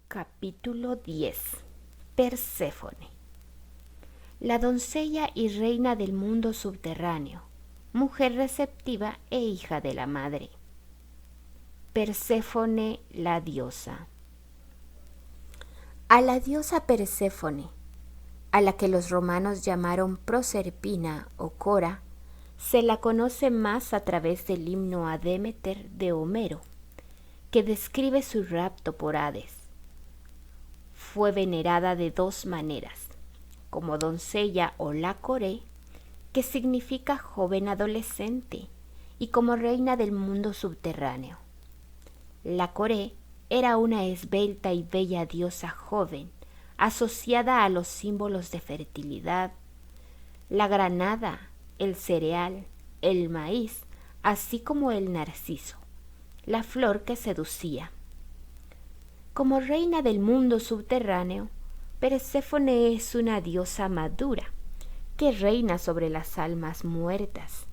Capítulo 10. Perséfone. La doncella y reina del mundo subterráneo, mujer receptiva e hija de la madre. Perséfone, la diosa. A la diosa Perséfone, a la que los romanos llamaron Proserpina o Cora, se la conoce más a través del himno a Demeter de Homero, que describe su rapto por Hades. Fue venerada de dos maneras, como doncella o lacoré, que significa joven adolescente, y como reina del mundo subterráneo. Lacoré era una esbelta y bella diosa joven, asociada a los símbolos de fertilidad, la granada, el cereal, el maíz, así como el narciso, la flor que seducía. Como reina del mundo subterráneo, Perséfone es una diosa madura que reina sobre las almas muertas,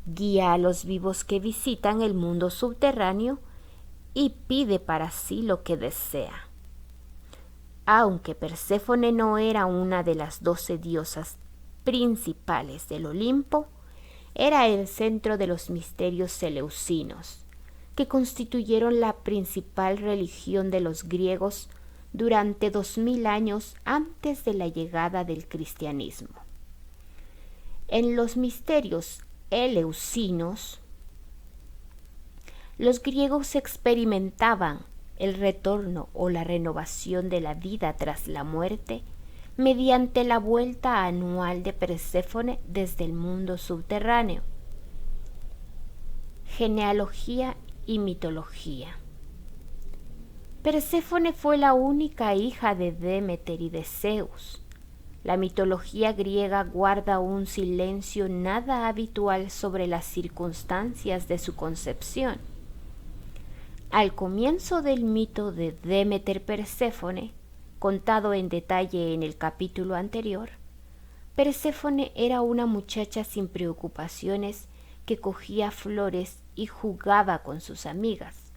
guía a los vivos que visitan el mundo subterráneo y pide para sí lo que desea. Aunque Perséfone no era una de las 12 diosas principales del Olimpo, era el centro de los misterios seleucinos, que constituyeron la principal religión de los griegos durante 2000 años antes de la llegada del cristianismo. En los misterios eleusinos, los griegos experimentaban el retorno o la renovación de la vida tras la muerte mediante la vuelta anual de Perséfone desde el mundo subterráneo. Genealogía y mitología. Perséfone fue la única hija de Demeter y de Zeus. La mitología griega guarda un silencio nada habitual sobre las circunstancias de su concepción. Al comienzo del mito de Demeter-Perséfone, contado en detalle en el capítulo anterior, Perséfone era una muchacha sin preocupaciones que cogía flores y jugaba con sus amigas.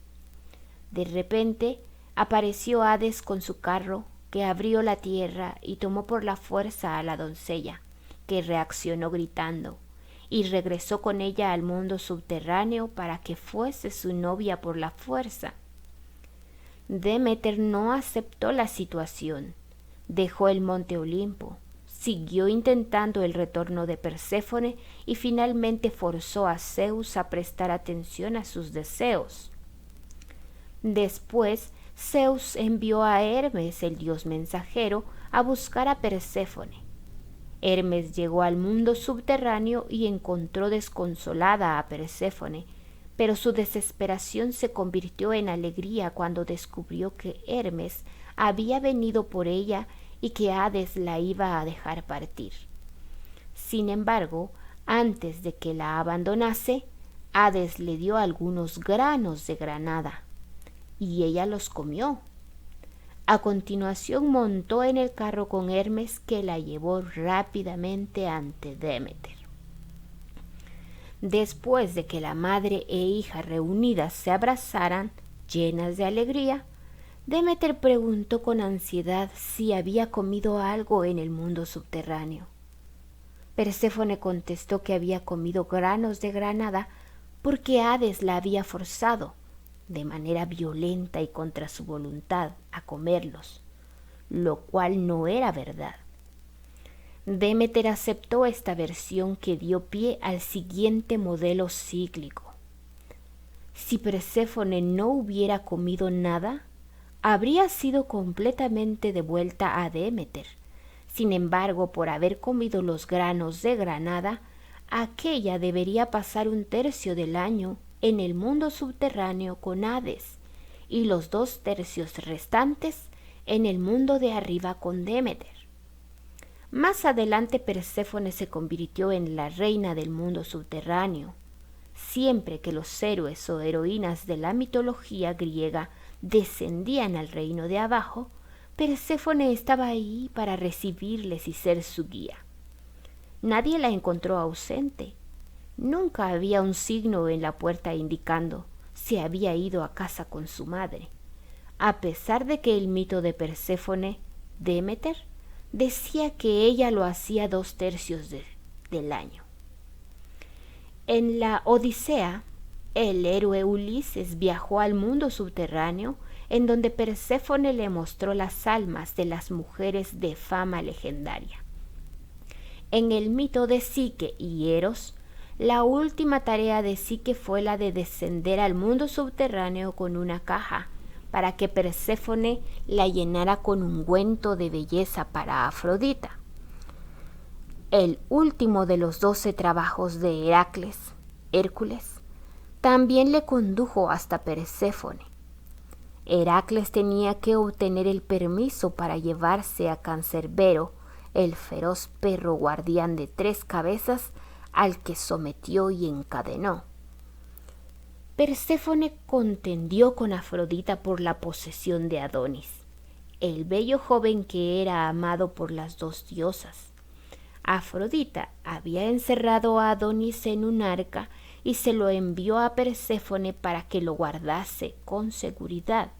De repente apareció Hades con su carro, que abrió la tierra y tomó por la fuerza a la doncella, que reaccionó gritando, y regresó con ella al mundo subterráneo para que fuese su novia por la fuerza. Demeter no aceptó la situación, dejó el monte Olimpo, siguió intentando el retorno de Perséfone y finalmente forzó a Zeus a prestar atención a sus deseos. Después, Zeus envió a Hermes, el dios mensajero, a buscar a Perséfone. Hermes llegó al mundo subterráneo y encontró desconsolada a Perséfone, pero su desesperación se convirtió en alegría cuando descubrió que Hermes había venido por ella y que Hades la iba a dejar partir. Sin embargo, antes de que la abandonase, Hades le dio algunos granos de granada, y ella los comió. A continuación montó en el carro con Hermes, que la llevó rápidamente ante Demeter. Después de que la madre e hija reunidas se abrazaran, llenas de alegría, Demeter preguntó con ansiedad si había comido algo en el mundo subterráneo. Perséfone contestó que había comido granos de granada porque Hades la había forzado, de manera violenta y contra su voluntad, a comerlos, lo cual no era verdad. Demeter aceptó esta versión, que dio pie al siguiente modelo cíclico. Si Perséfone no hubiera comido nada, habría sido completamente devuelta a Demeter. Sin embargo, por haber comido los granos de granada, aquella debería pasar 1/3 del año en el mundo subterráneo con Hades, y los 2/3 restantes en el mundo de arriba con Demeter. Más adelante Perséfone se convirtió en la reina del mundo subterráneo. Siempre que los héroes o heroínas de la mitología griega descendían al reino de abajo, Perséfone estaba ahí para recibirles y ser su guía. Nadie la encontró ausente. Nunca había un signo en la puerta indicando si había ido a casa con su madre. a pesar de que el mito de Perséfone, Demeter, decía que ella lo hacía 2/3 del año. En la Odisea, el héroe Ulises viajó al mundo subterráneo, en donde Perséfone le mostró las almas de las mujeres de fama legendaria. En el mito de Psique y Eros, la última tarea de Psique fue la de descender al mundo subterráneo con una caja para que Perséfone la llenara con ungüento de belleza para Afrodita. El último de los 12 trabajos de Hércules, también le condujo hasta Perséfone. Heracles tenía que obtener el permiso para llevarse a Cancerbero, el feroz perro guardián de 3 cabezas, al que sometió y encadenó. Perséfone contendió con Afrodita por la posesión de Adonis, el bello joven que era amado por las 2 diosas. Afrodita había encerrado a Adonis en un arca y se lo envió a Perséfone para que lo guardase con seguridad.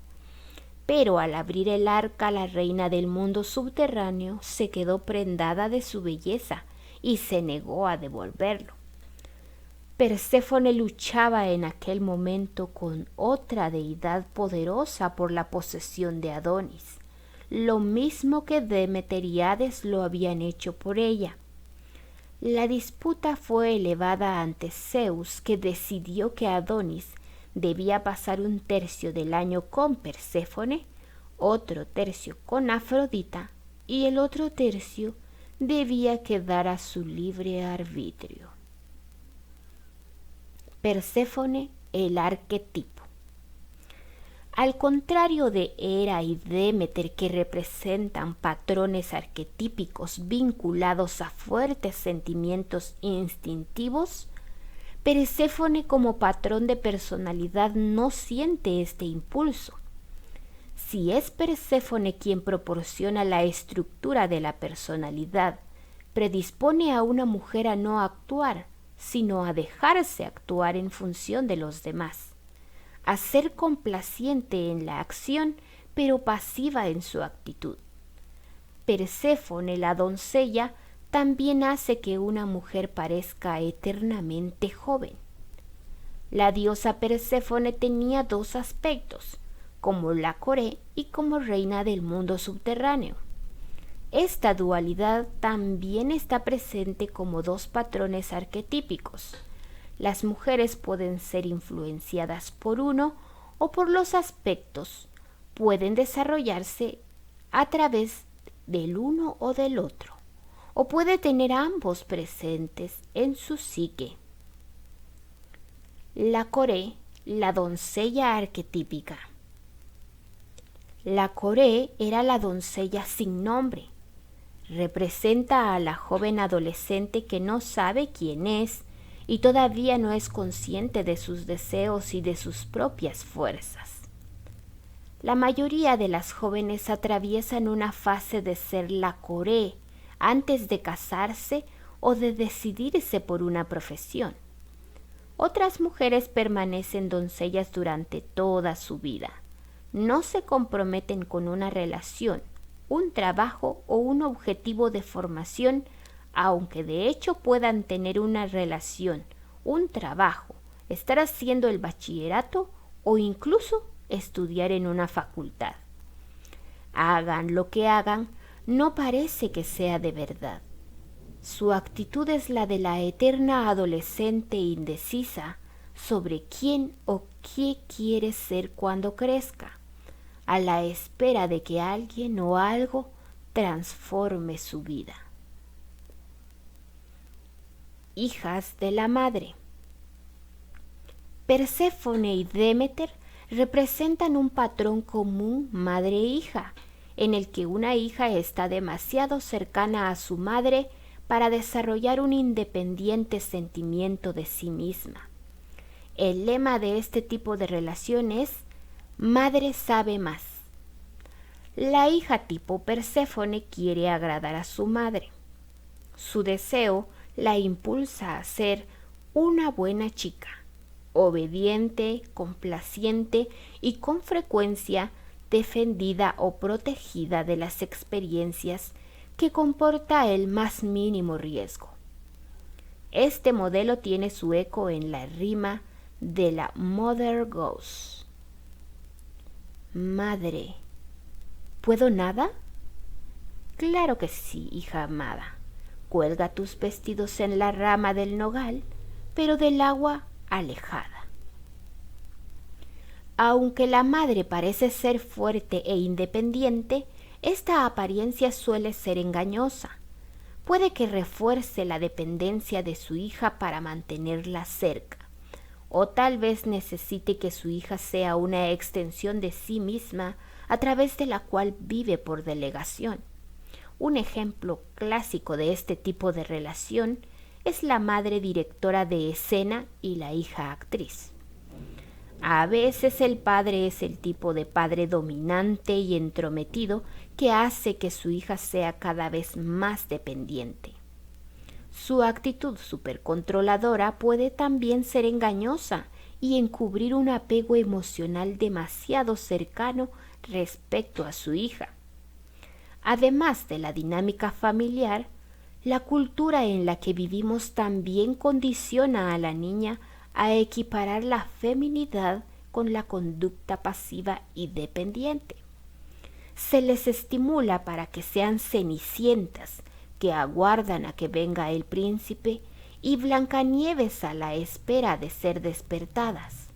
Pero al abrir el arca, la reina del mundo subterráneo se quedó prendada de su belleza y se negó a devolverlo. Perséfone luchaba en aquel momento con otra deidad poderosa por la posesión de Adonis, lo mismo que Demeter y Hades lo habían hecho por ella. La disputa fue elevada ante Zeus, que decidió que Adonis debía pasar 1/3 del año con Perséfone, otro tercio con Afrodita y el otro tercio debía quedar a su libre arbitrio. Perséfone, el arquetipo. Al contrario de Hera y Demeter, que representan patrones arquetípicos vinculados a fuertes sentimientos instintivos, Perséfone como patrón de personalidad no siente este impulso. Si es Perséfone quien proporciona la estructura de la personalidad, predispone a una mujer a no actuar, sino a dejarse actuar en función de los demás, a ser complaciente en la acción, pero pasiva en su actitud. Perséfone, la doncella, también hace que una mujer parezca eternamente joven. La diosa Perséfone tenía 2 aspectos, como la Coré y como reina del mundo subterráneo. Esta dualidad también está presente como 2 patrones arquetípicos. Las mujeres pueden ser influenciadas por uno o por los aspectos. Pueden desarrollarse a través del uno o del otro, o puede tener ambos presentes en su psique. La Coré, la doncella arquetípica. La Coré era la doncella sin nombre. Representa a la joven adolescente que no sabe quién es y todavía no es consciente de sus deseos y de sus propias fuerzas. La mayoría de las jóvenes atraviesan una fase de ser la Coré antes de casarse o de decidirse por una profesión. Otras mujeres permanecen doncellas durante toda su vida. No se comprometen con una relación, un trabajo o un objetivo de formación, aunque de hecho puedan tener una relación, un trabajo, estar haciendo el bachillerato o incluso estudiar en una facultad. Hagan lo que hagan, no parece que sea de verdad. Su actitud es la de la eterna adolescente indecisa sobre quién o qué quiere ser cuando crezca, a la espera de que alguien o algo transforme su vida. Hijas de la madre. Perséfone y Demeter representan un patrón común madre-hija, en el que una hija está demasiado cercana a su madre para desarrollar un independiente sentimiento de sí misma. El lema de este tipo de relación es madre sabe más. La hija tipo Perséfone quiere agradar a su madre. Su deseo la impulsa a ser una buena chica, obediente, complaciente y con frecuencia defendida o protegida de las experiencias que comporta el más mínimo riesgo. Este modelo tiene su eco en la rima de la Mother Goose. Madre, ¿puedo nada? Claro que sí, hija amada. Cuelga tus vestidos en la rama del nogal, pero del agua alejada. Aunque la madre parece ser fuerte e independiente, esta apariencia suele ser engañosa. Puede que refuerce la dependencia de su hija para mantenerla cerca, o tal vez necesite que su hija sea una extensión de sí misma a través de la cual vive por delegación. Un ejemplo clásico de este tipo de relación es la madre directora de escena y la hija actriz. A veces el padre es el tipo de padre dominante y entrometido que hace que su hija sea cada vez más dependiente. Su actitud supercontroladora puede también ser engañosa y encubrir un apego emocional demasiado cercano respecto a su hija. Además de la dinámica familiar, la cultura en la que vivimos también condiciona a la niña a equiparar la feminidad con la conducta pasiva y dependiente. Se les estimula para que sean cenicientas, que aguardan a que venga el príncipe, y Blancanieves a la espera de ser despertadas.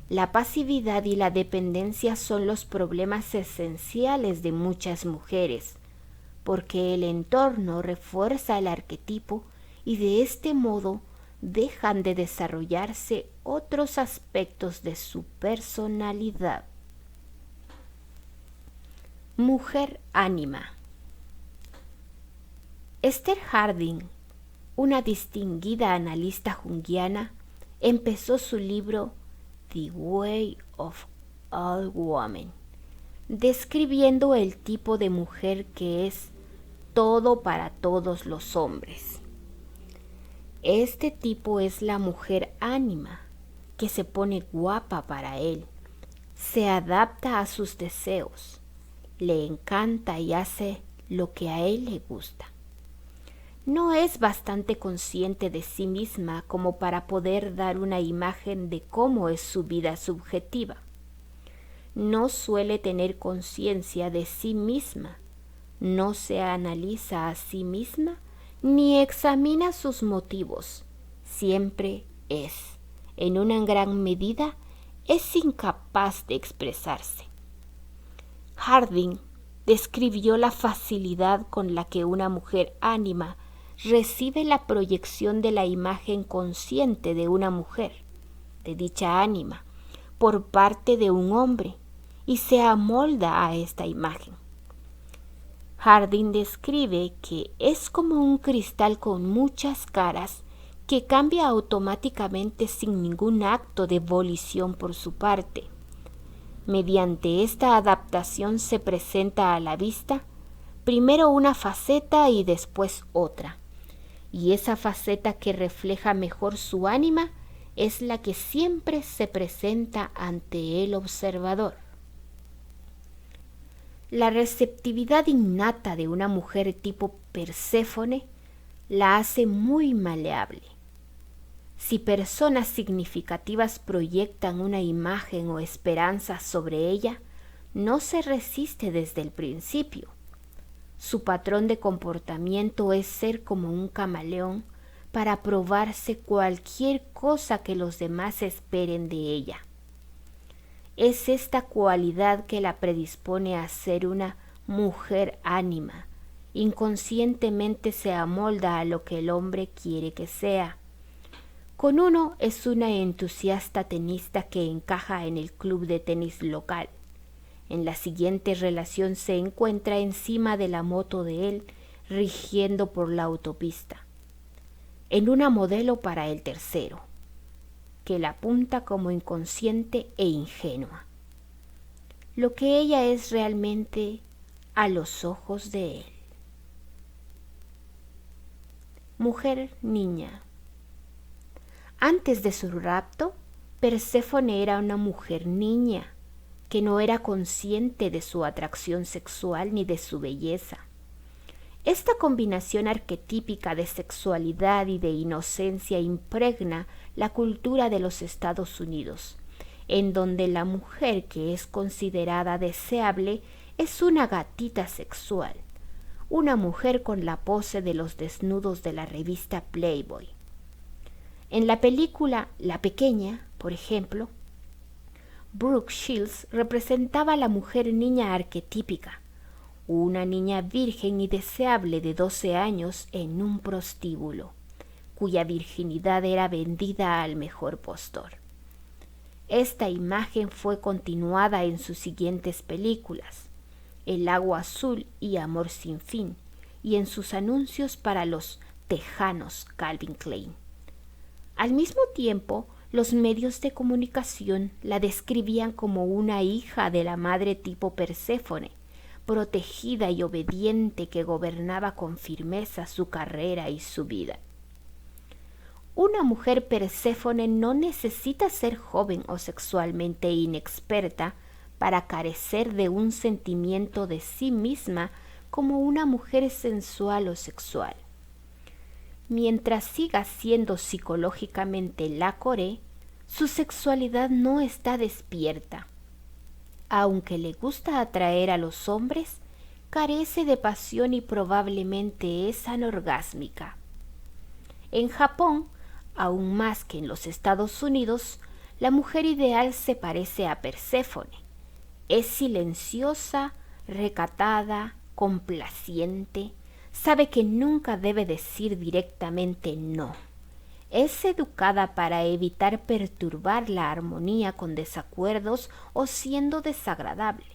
La pasividad y la dependencia son los problemas esenciales de muchas mujeres, porque el entorno refuerza el arquetipo y de este modo dejan de desarrollarse otros aspectos de su personalidad. Mujer ánima. Esther Harding, una distinguida analista junguiana, empezó su libro The Way of All Women, describiendo el tipo de mujer que es todo para todos los hombres. Este tipo es la mujer ánima, que se pone guapa para él, se adapta a sus deseos, le encanta y hace lo que a él le gusta. No es bastante consciente de sí misma como para poder dar una imagen de cómo es su vida subjetiva. No suele tener conciencia de sí misma, no se analiza a sí misma ni examina sus motivos. Siempre es, en una gran medida, es incapaz de expresarse. Harding describió la facilidad con la que una mujer ánima recibe la proyección de la imagen consciente de una mujer, de dicha ánima, por parte de un hombre, y se amolda a esta imagen. Harding describe que es como un cristal con muchas caras que cambia automáticamente sin ningún acto de volición por su parte. Mediante esta adaptación se presenta a la vista primero una faceta y después otra, y esa faceta que refleja mejor su ánima es la que siempre se presenta ante el observador. La receptividad innata de una mujer tipo Perséfone la hace muy maleable. Si personas significativas proyectan una imagen o esperanza sobre ella, no se resiste desde el principio. Su patrón de comportamiento es ser como un camaleón para probarse cualquier cosa que los demás esperen de ella. Es esta cualidad que la predispone a ser una mujer ánima. Inconscientemente se amolda a lo que el hombre quiere que sea. Con uno es una entusiasta tenista que encaja en el club de tenis local. En la siguiente relación se encuentra encima de la moto de él, rigiendo por la autopista. En una modelo para el tercero, que la apunta como inconsciente e ingenua. Lo que ella es realmente a los ojos de él. Mujer niña. Antes de su rapto, Perséfone era una mujer niña. que no era consciente de su atracción sexual ni de su belleza. Esta combinación arquetípica de sexualidad y de inocencia impregna la cultura de los Estados Unidos, en donde la mujer que es considerada deseable es una gatita sexual, una mujer con la pose de los desnudos de la revista Playboy. En la película La Pequeña, por ejemplo, Brooke Shields representaba a la mujer niña arquetípica, una niña virgen y deseable de 12 años en un prostíbulo, cuya virginidad era vendida al mejor postor. Esta imagen fue continuada en sus siguientes películas, El agua azul y Amor sin fin, y en sus anuncios para los tejanos Calvin Klein. Al mismo tiempo, los medios de comunicación la describían como una hija de la madre tipo Perséfone, protegida y obediente que gobernaba con firmeza su carrera y su vida. Una mujer Perséfone no necesita ser joven o sexualmente inexperta para carecer de un sentimiento de sí misma como una mujer sensual o sexual. Mientras siga siendo psicológicamente la Coré, su sexualidad no está despierta. Aunque le gusta atraer a los hombres, carece de pasión y probablemente es anorgásmica. En Japón, aún más que en los Estados Unidos, la mujer ideal se parece a Perséfone. Es silenciosa, recatada, complaciente, sabe que nunca debe decir directamente no. Es educada para evitar perturbar la armonía con desacuerdos o siendo desagradable.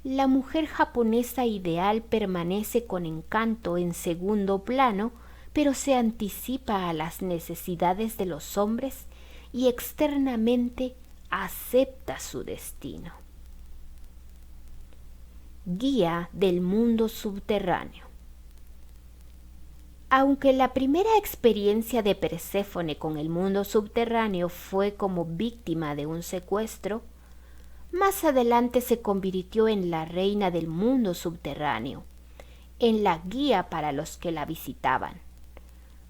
La mujer japonesa ideal permanece con encanto en segundo plano, pero se anticipa a las necesidades de los hombres y externamente acepta su destino. Guía del mundo subterráneo. Aunque la primera experiencia de Perséfone con el mundo subterráneo fue como víctima de un secuestro, más adelante se convirtió en la reina del mundo subterráneo, en la guía para los que la visitaban.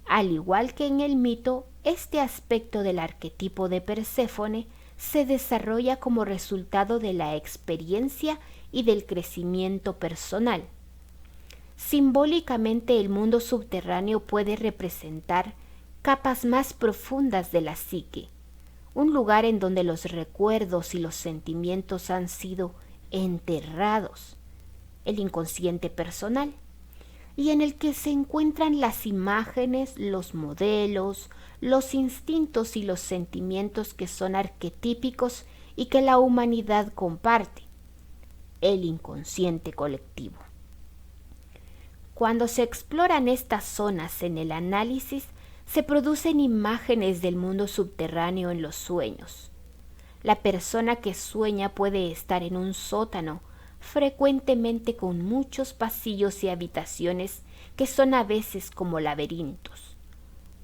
Al igual que en el mito, este aspecto del arquetipo de Perséfone se desarrolla como resultado de la experiencia y del crecimiento personal. Simbólicamente, el mundo subterráneo puede representar capas más profundas de la psique, un lugar en donde los recuerdos y los sentimientos han sido enterrados, el inconsciente personal, y en el que se encuentran las imágenes, los modelos, los instintos y los sentimientos que son arquetípicos y que la humanidad comparte, el inconsciente colectivo. Cuando se exploran estas zonas en el análisis, se producen imágenes del mundo subterráneo en los sueños. La persona que sueña puede estar en un sótano, frecuentemente con muchos pasillos y habitaciones que son a veces como laberintos.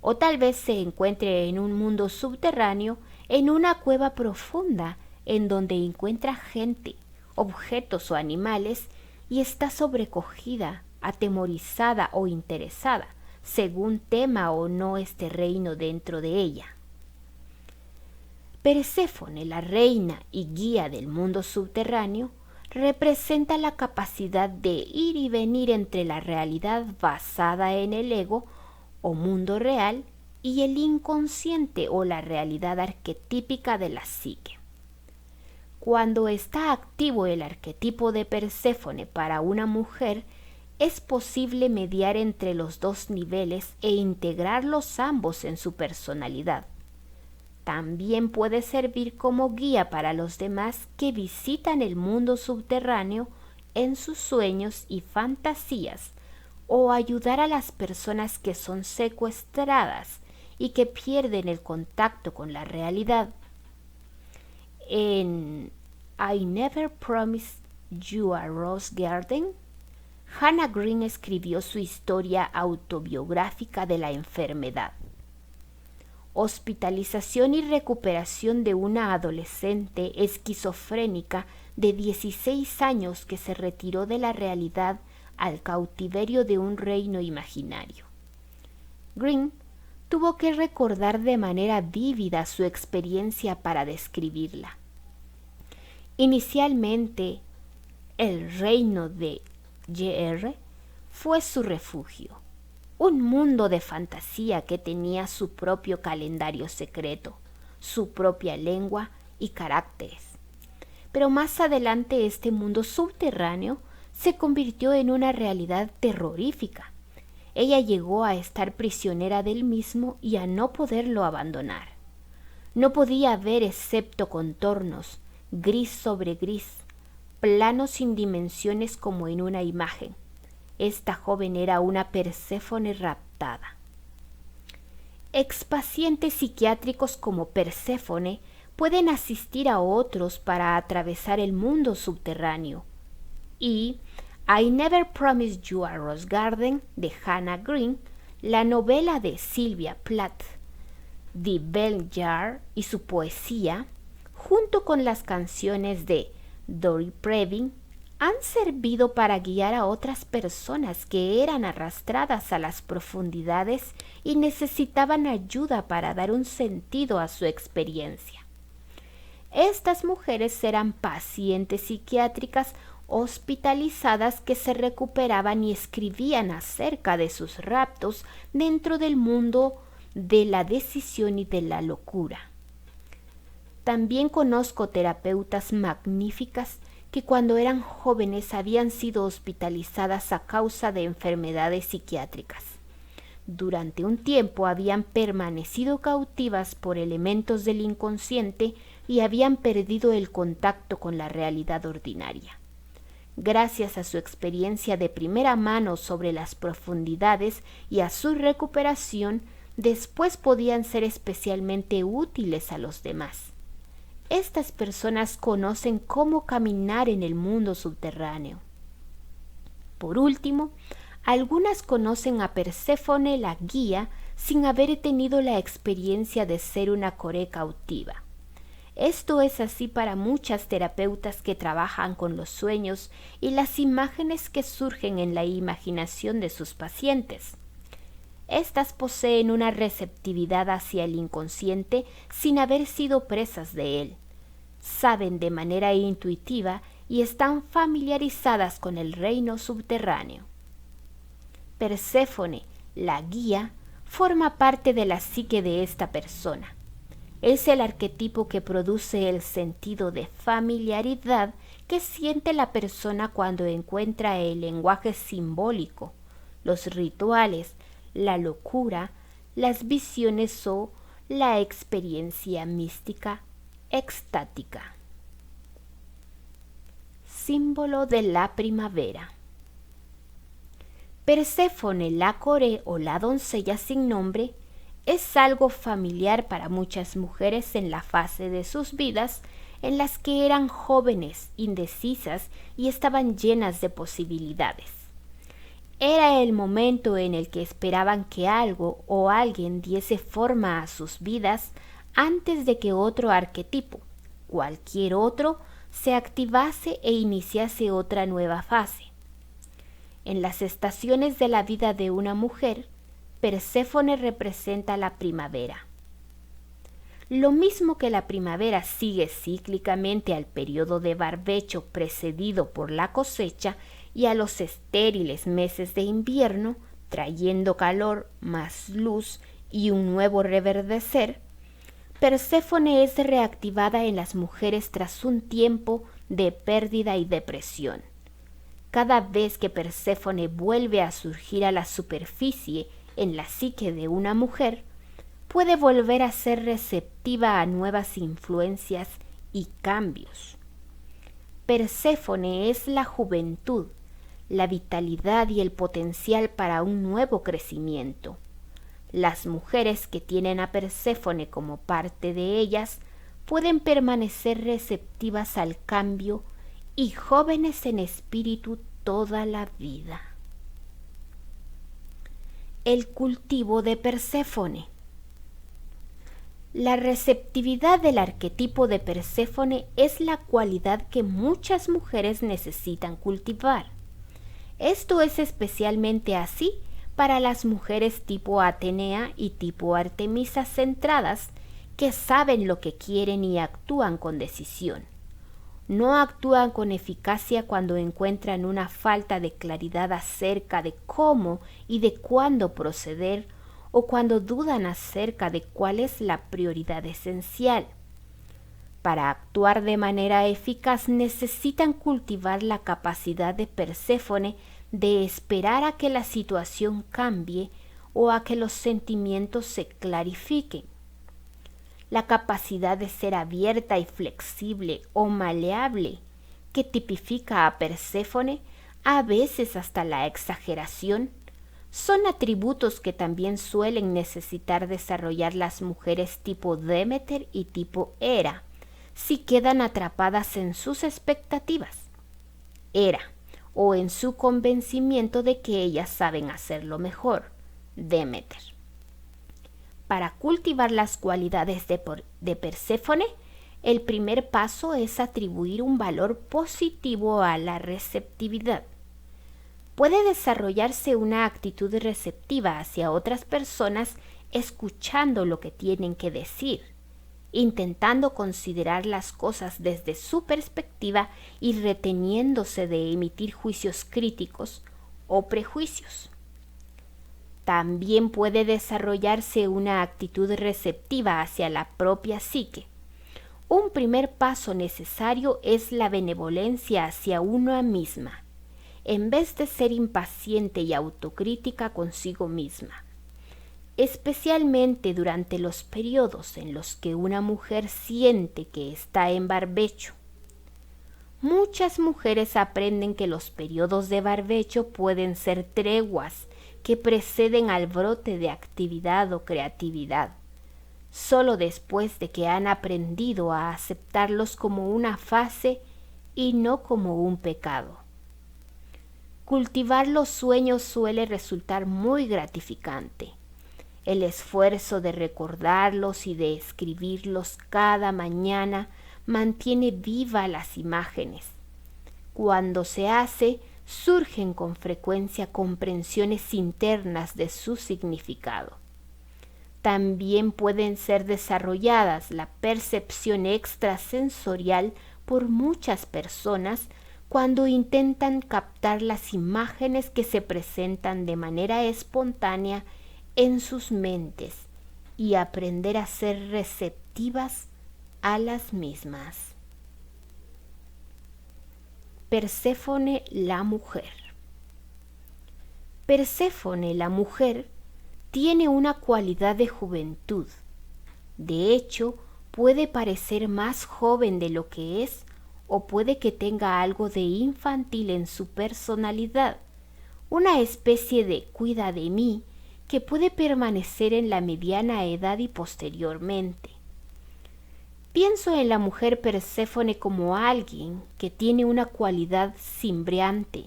O tal vez se encuentre en un mundo subterráneo, en una cueva profunda, en donde encuentra gente, objetos o animales y está sobrecogida, atemorizada o interesada, según tema o no este reino dentro de ella. Perséfone, la reina y guía del mundo subterráneo, representa la capacidad de ir y venir entre la realidad basada en el ego o mundo real y el inconsciente o la realidad arquetípica de la psique. Cuando está activo el arquetipo de Perséfone para una mujer, es posible mediar entre los dos niveles e integrarlos ambos en su personalidad. También puede servir como guía para los demás que visitan el mundo subterráneo en sus sueños y fantasías, o ayudar a las personas que son secuestradas y que pierden el contacto con la realidad. En I Never Promised You a Rose Garden, Hannah Green escribió su historia autobiográfica de la enfermedad. hospitalización y recuperación de una adolescente esquizofrénica de 16 años que se retiró de la realidad al cautiverio de un reino imaginario. Green tuvo que recordar de manera vívida su experiencia para describirla. Inicialmente, el reino de Jr. fue su refugio, un mundo de fantasía que tenía su propio calendario secreto, su propia lengua y caracteres. Pero más adelante este mundo subterráneo se convirtió en una realidad terrorífica. Ella llegó a estar prisionera del mismo y a no poderlo abandonar. No podía ver excepto contornos, gris sobre gris, planos sin dimensiones como en una imagen. Esta joven era una Perséfone raptada. Expacientes psiquiátricos como Perséfone pueden asistir a otros para atravesar el mundo subterráneo. Y I Never Promised You a Rose Garden de Hannah Green, la novela de Sylvia Plath, The Bell Jar y su poesía, junto con las canciones de Dory Previn, han servido para guiar a otras personas que eran arrastradas a las profundidades y necesitaban ayuda para dar un sentido a su experiencia. Estas mujeres eran pacientes psiquiátricas hospitalizadas que se recuperaban y escribían acerca de sus raptos dentro del mundo de la decisión y de la locura. También conozco terapeutas magníficas que cuando eran jóvenes habían sido hospitalizadas a causa de enfermedades psiquiátricas. Durante un tiempo habían permanecido cautivas por elementos del inconsciente y habían perdido el contacto con la realidad ordinaria. Gracias a su experiencia de primera mano sobre las profundidades y a su recuperación, después podían ser especialmente útiles a los demás. Estas personas conocen cómo caminar en el mundo subterráneo. Por último, algunas conocen a Perséfone la guía sin haber tenido la experiencia de ser una core cautiva. Esto es así para muchas terapeutas que trabajan con los sueños y las imágenes que surgen en la imaginación de sus pacientes. Estas poseen una receptividad hacia el inconsciente sin haber sido presas de él. Saben de manera intuitiva y están familiarizadas con el reino subterráneo. Perséfone, la guía, forma parte de la psique de esta persona. Es el arquetipo que produce el sentido de familiaridad que siente la persona cuando encuentra el lenguaje simbólico, los rituales, la locura, las visiones o la experiencia mística extática. Símbolo de la primavera. Perséfone, la core o la doncella sin nombre, es algo familiar para muchas mujeres en la fase de sus vidas en las que eran jóvenes, indecisas y estaban llenas de posibilidades. Era el momento en el que esperaban que algo o alguien diese forma a sus vidas antes de que otro arquetipo, cualquier otro, se activase e iniciase otra nueva fase. En las estaciones de la vida de una mujer, Perséfone representa la primavera. Lo mismo que la primavera sigue cíclicamente al periodo de barbecho precedido por la cosecha y a los estériles meses de invierno, trayendo calor, más luz y un nuevo reverdecer, Perséfone es reactivada en las mujeres tras un tiempo de pérdida y depresión. Cada vez que Perséfone vuelve a surgir a la superficie en la psique de una mujer, puede volver a ser receptiva a nuevas influencias y cambios. Perséfone es la juventud, la vitalidad y el potencial para un nuevo crecimiento. Las mujeres que tienen a Perséfone como parte de ellas pueden permanecer receptivas al cambio y jóvenes en espíritu toda la vida. El cultivo de Perséfone. La receptividad del arquetipo de Perséfone es la cualidad que muchas mujeres necesitan cultivar. Esto es especialmente así para las mujeres tipo Atenea y tipo Artemisa centradas, que saben lo que quieren y actúan con decisión. No actúan con eficacia cuando encuentran una falta de claridad acerca de cómo y de cuándo proceder, o cuando dudan acerca de cuál es la prioridad esencial. Para actuar de manera eficaz necesitan cultivar la capacidad de Perséfone de esperar a que la situación cambie o a que los sentimientos se clarifiquen. La capacidad de ser abierta y flexible o maleable, que tipifica a Perséfone, a veces hasta la exageración, son atributos que también suelen necesitar desarrollar las mujeres tipo Demeter y tipo Hera, si quedan atrapadas en sus expectativas, Hera, o en su convencimiento de que ellas saben hacerlo mejor, Demeter. Para cultivar las cualidades de Perséfone, el primer paso es atribuir un valor positivo a la receptividad. Puede desarrollarse una actitud receptiva hacia otras personas escuchando lo que tienen que decir, intentando considerar las cosas desde su perspectiva y reteniéndose de emitir juicios críticos o prejuicios. También puede desarrollarse una actitud receptiva hacia la propia psique. Un primer paso necesario es la benevolencia hacia una misma, en vez de ser impaciente y autocrítica consigo misma, especialmente durante los periodos en los que una mujer siente que está en barbecho. Muchas mujeres aprenden que los periodos de barbecho pueden ser treguas que preceden al brote de actividad o creatividad, solo después de que han aprendido a aceptarlos como una fase y no como un pecado. Cultivar los sueños suele resultar muy gratificante. El esfuerzo de recordarlos y de escribirlos cada mañana mantiene vivas las imágenes. Cuando se hace, surgen con frecuencia comprensiones internas de su significado. También pueden ser desarrolladas la percepción extrasensorial por muchas personas cuando intentan captar las imágenes que se presentan de manera espontánea en sus mentes y aprender a ser receptivas a las mismas. Perséfone la mujer. Perséfone la mujer tiene una cualidad de juventud. De hecho, puede parecer más joven de lo que es, o puede que tenga algo de infantil en su personalidad, una especie de cuida de mí que puede permanecer en la mediana edad y posteriormente. Pienso en la mujer Perséfone como alguien que tiene una cualidad cimbreante,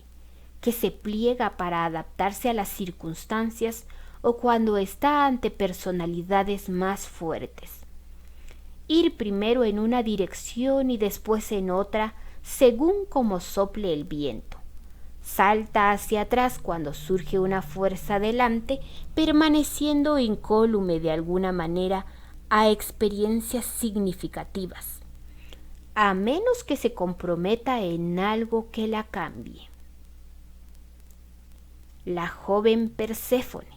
que se pliega para adaptarse a las circunstancias o cuando está ante personalidades más fuertes. Ir primero en una dirección y después en otra, según como sople el viento. Salta hacia atrás cuando surge una fuerza delante, permaneciendo incólume de alguna manera a experiencias significativas, a menos que se comprometa en algo que la cambie. La joven Perséfone.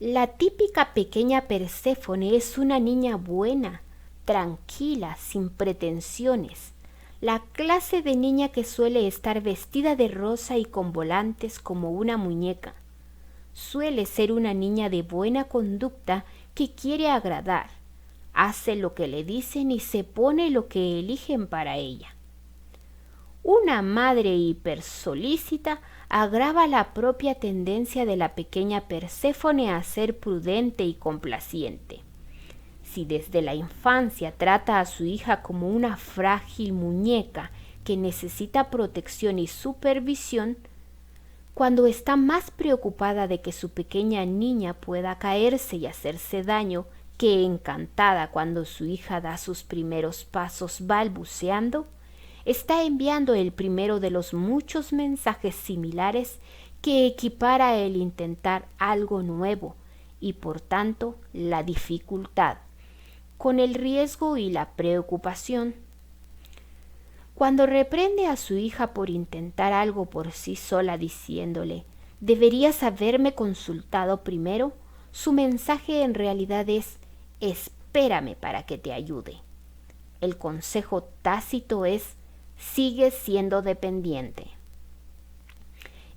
La típica pequeña Perséfone es una niña buena, tranquila, sin pretensiones, la clase de niña que suele estar vestida de rosa y con volantes como una muñeca. Suele ser una niña de buena conducta que quiere agradar, hace lo que le dicen y se pone lo que eligen para ella. Una madre hipersolícita agrava la propia tendencia de la pequeña Perséfone a ser prudente y complaciente. Si desde la infancia trata a su hija como una frágil muñeca que necesita protección y supervisión, cuando está más preocupada de que su pequeña niña pueda caerse y hacerse daño que, encantada cuando su hija da sus primeros pasos balbuceando, está enviando el primero de los muchos mensajes similares que equipara el intentar algo nuevo y por tanto la dificultad, con el riesgo y la preocupación. Cuando reprende a su hija por intentar algo por sí sola diciéndole «deberías haberme consultado primero», su mensaje en realidad es «espérame para que te ayude». El consejo tácito es «sigue siendo dependiente».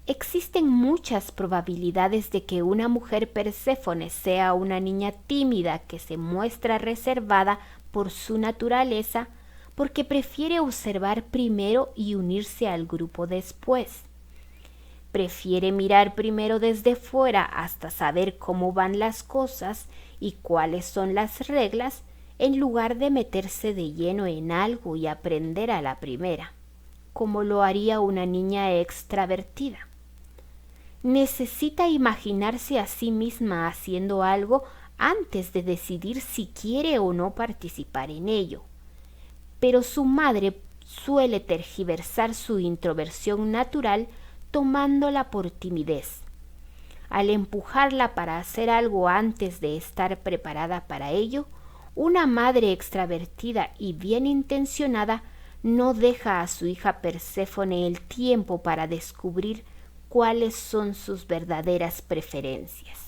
Existen muchas probabilidades de que una mujer Perséfone sea una niña tímida que se muestra reservada por su naturaleza porque prefiere observar primero y unirse al grupo después. Prefiere mirar primero desde fuera hasta saber cómo van las cosas y cuáles son las reglas, en lugar de meterse de lleno en algo y aprender a la primera, como lo haría una niña extravertida. Necesita imaginarse a sí misma haciendo algo antes de decidir si quiere o no participar en ello. Pero su madre suele tergiversar su introversión natural tomándola por timidez. Al empujarla para hacer algo antes de estar preparada para ello, una madre extravertida y bien intencionada no deja a su hija Perséfone el tiempo para descubrir cuáles son sus verdaderas preferencias.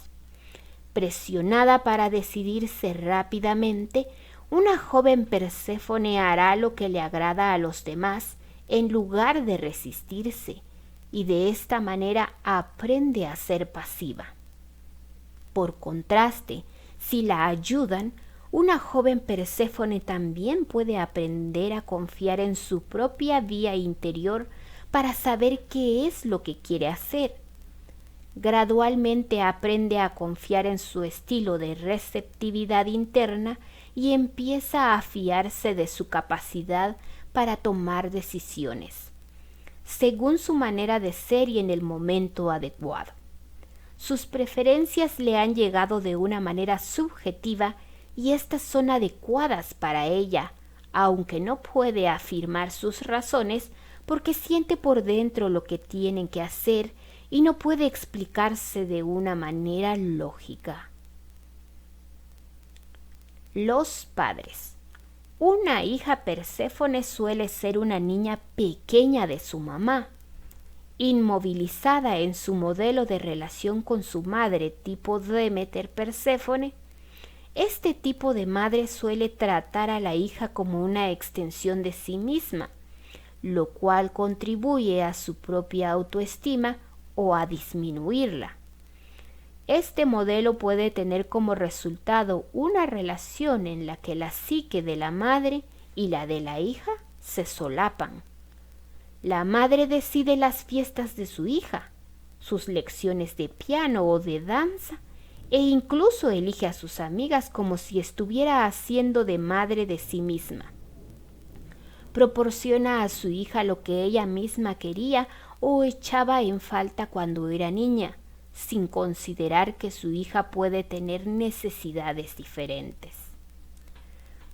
Presionada para decidirse rápidamente, una joven Perséfone hará lo que le agrada a los demás en lugar de resistirse, y de esta manera aprende a ser pasiva. Por contraste, si la ayudan, una joven Perséfone también puede aprender a confiar en su propia vía interior para saber qué es lo que quiere hacer. Gradualmente aprende a confiar en su estilo de receptividad interna y empieza a fiarse de su capacidad para tomar decisiones, según su manera de ser y en el momento adecuado. Sus preferencias le han llegado de una manera subjetiva y estas son adecuadas para ella, aunque no puede afirmar sus razones porque siente por dentro lo que tienen que hacer y no puede explicarse de una manera lógica. Los padres. Una hija Perséfone suele ser una niña pequeña de su mamá, inmovilizada en su modelo de relación con su madre tipo Demeter Perséfone. Este tipo de madre suele tratar a la hija como una extensión de sí misma, lo cual contribuye a su propia autoestima o a disminuirla. Este modelo puede tener como resultado una relación en la que la psique de la madre y la de la hija se solapan. La madre decide las fiestas de su hija, sus lecciones de piano o de danza, e incluso elige a sus amigas como si estuviera haciendo de madre de sí misma. Proporciona a su hija lo que ella misma quería o echaba en falta cuando era niña, sin considerar que su hija puede tener necesidades diferentes.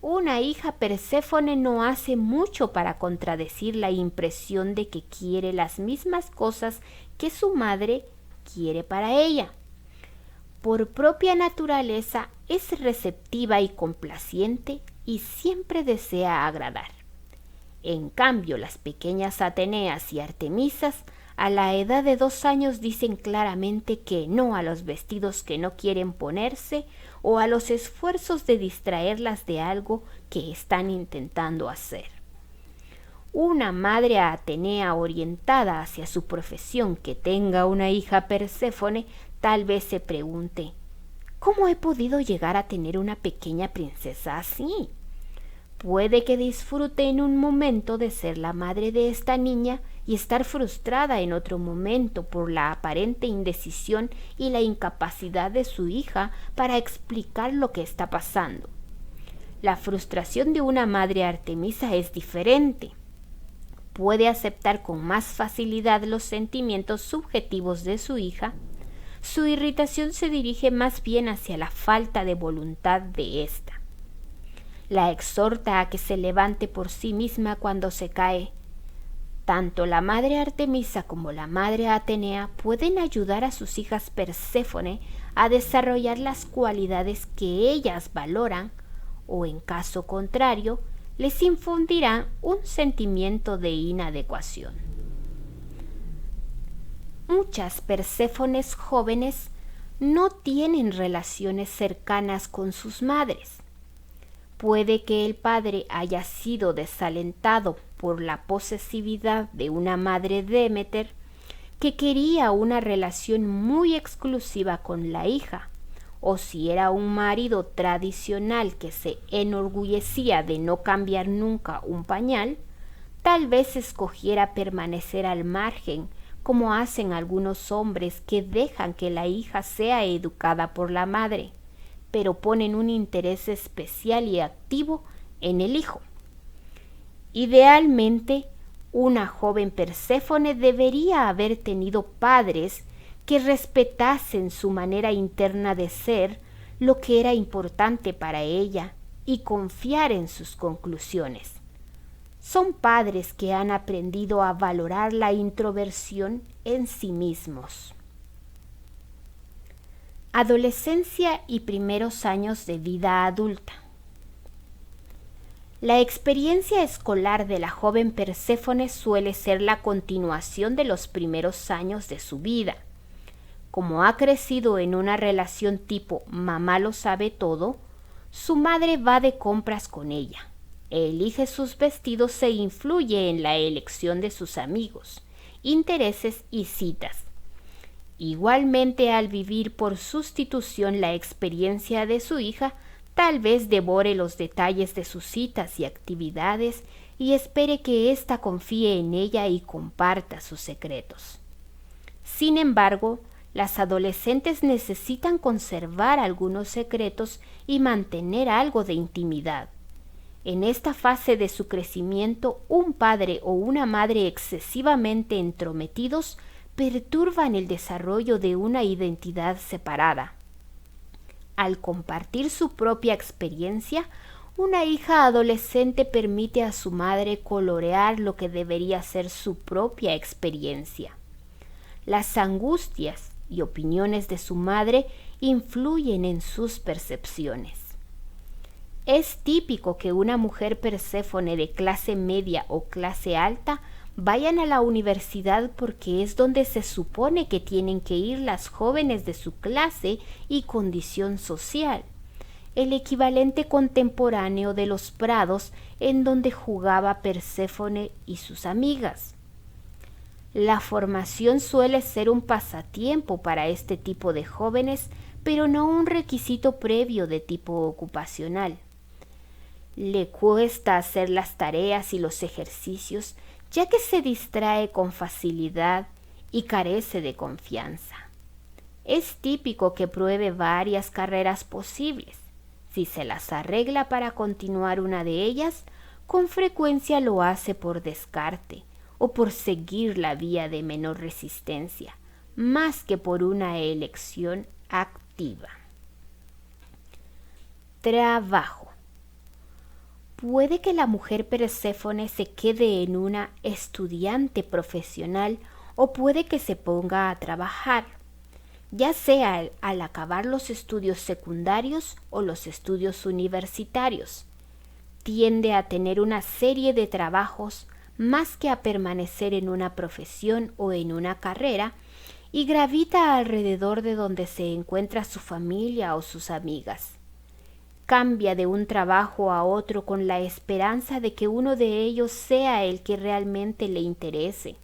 Una hija Perséfone no hace mucho para contradecir la impresión de que quiere las mismas cosas que su madre quiere para ella. Por propia naturaleza es receptiva y complaciente y siempre desea agradar. En cambio, las pequeñas Ateneas y Artemisas a la edad de 2 años dicen claramente que no a los vestidos que no quieren ponerse o a los esfuerzos de distraerlas de algo que están intentando hacer. Una madre atenea orientada hacia su profesión que tenga una hija Perséfone tal vez se pregunte: ¿cómo he podido llegar a tener una pequeña princesa así? Puede que disfrute en un momento de ser la madre de esta niña y estar frustrada en otro momento por la aparente indecisión y la incapacidad de su hija para explicar lo que está pasando. La frustración de una madre Artemisa es diferente. Puede aceptar con más facilidad los sentimientos subjetivos de su hija. su irritación se dirige más bien hacia la falta de voluntad de ésta. La exhorta a que se levante por sí misma cuando se cae. Tanto la madre Artemisa como la madre Atenea pueden ayudar a sus hijas Perséfone a desarrollar las cualidades que ellas valoran, o en caso contrario, les infundirán un sentimiento de inadecuación. Muchas Perséfones jóvenes no tienen relaciones cercanas con sus madres. Puede que el padre haya sido desalentado por la posesividad de una madre Demeter que quería una relación muy exclusiva con la hija, o si era un marido tradicional que se enorgullecía de no cambiar nunca un pañal, tal vez escogiera permanecer al margen, como hacen algunos hombres que dejan que la hija sea educada por la madre, pero ponen un interés especial y activo en el hijo. Idealmente, una joven Perséfone debería haber tenido padres que respetasen su manera interna de ser, lo que era importante para ella, y confiar en sus conclusiones. Son padres que han aprendido a valorar la introversión en sí mismos. Adolescencia y primeros años de vida adulta. La experiencia escolar de la joven Perséfone suele ser la continuación de los primeros años de su vida. Como ha crecido en una relación tipo mamá lo sabe todo, su madre va de compras con ella, elige sus vestidos e influye en la elección de sus amigos, intereses y citas. Igualmente, al vivir por sustitución la experiencia de su hija, tal vez devore los detalles de sus citas y actividades y espere que ésta confíe en ella y comparta sus secretos. Sin embargo, las adolescentes necesitan conservar algunos secretos y mantener algo de intimidad. En esta fase de su crecimiento, un padre o una madre excesivamente entrometidos perturban el desarrollo de una identidad separada. Al compartir su propia experiencia, una hija adolescente permite a su madre colorear lo que debería ser su propia experiencia. Las angustias y opiniones de su madre influyen en sus percepciones. Es típico que una mujer Perséfone de clase media o clase alta vayan a la universidad porque es donde se supone que tienen que ir las jóvenes de su clase y condición social, el equivalente contemporáneo de los prados en donde jugaba Perséfone y sus amigas. La formación suele ser un pasatiempo para este tipo de jóvenes, pero no un requisito previo de tipo ocupacional. Le cuesta hacer las tareas y los ejercicios, ya que se distrae con facilidad y carece de confianza. Es típico que pruebe varias carreras posibles. Si se las arregla para continuar una de ellas, con frecuencia lo hace por descarte o por seguir la vía de menor resistencia, más que por una elección activa. Trabajo. Puede que la mujer Perséfone se quede en una estudiante profesional o puede que se ponga a trabajar, ya sea al acabar los estudios secundarios o los estudios universitarios. Tiende a tener una serie de trabajos más que a permanecer en una profesión o en una carrera y gravita alrededor de donde se encuentra su familia o sus amigas. Cambia de un trabajo a otro con la esperanza de que uno de ellos sea el que realmente le interese,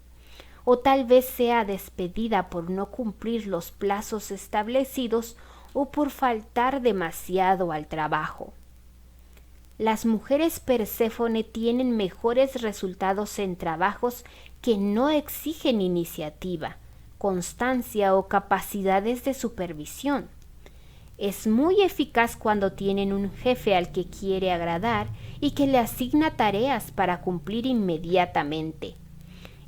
o tal vez sea despedida por no cumplir los plazos establecidos o por faltar demasiado al trabajo. Las mujeres Perséfone tienen mejores resultados en trabajos que no exigen iniciativa, constancia o capacidades de supervisión. Es muy eficaz cuando tienen un jefe al que quiere agradar y que le asigna tareas para cumplir inmediatamente.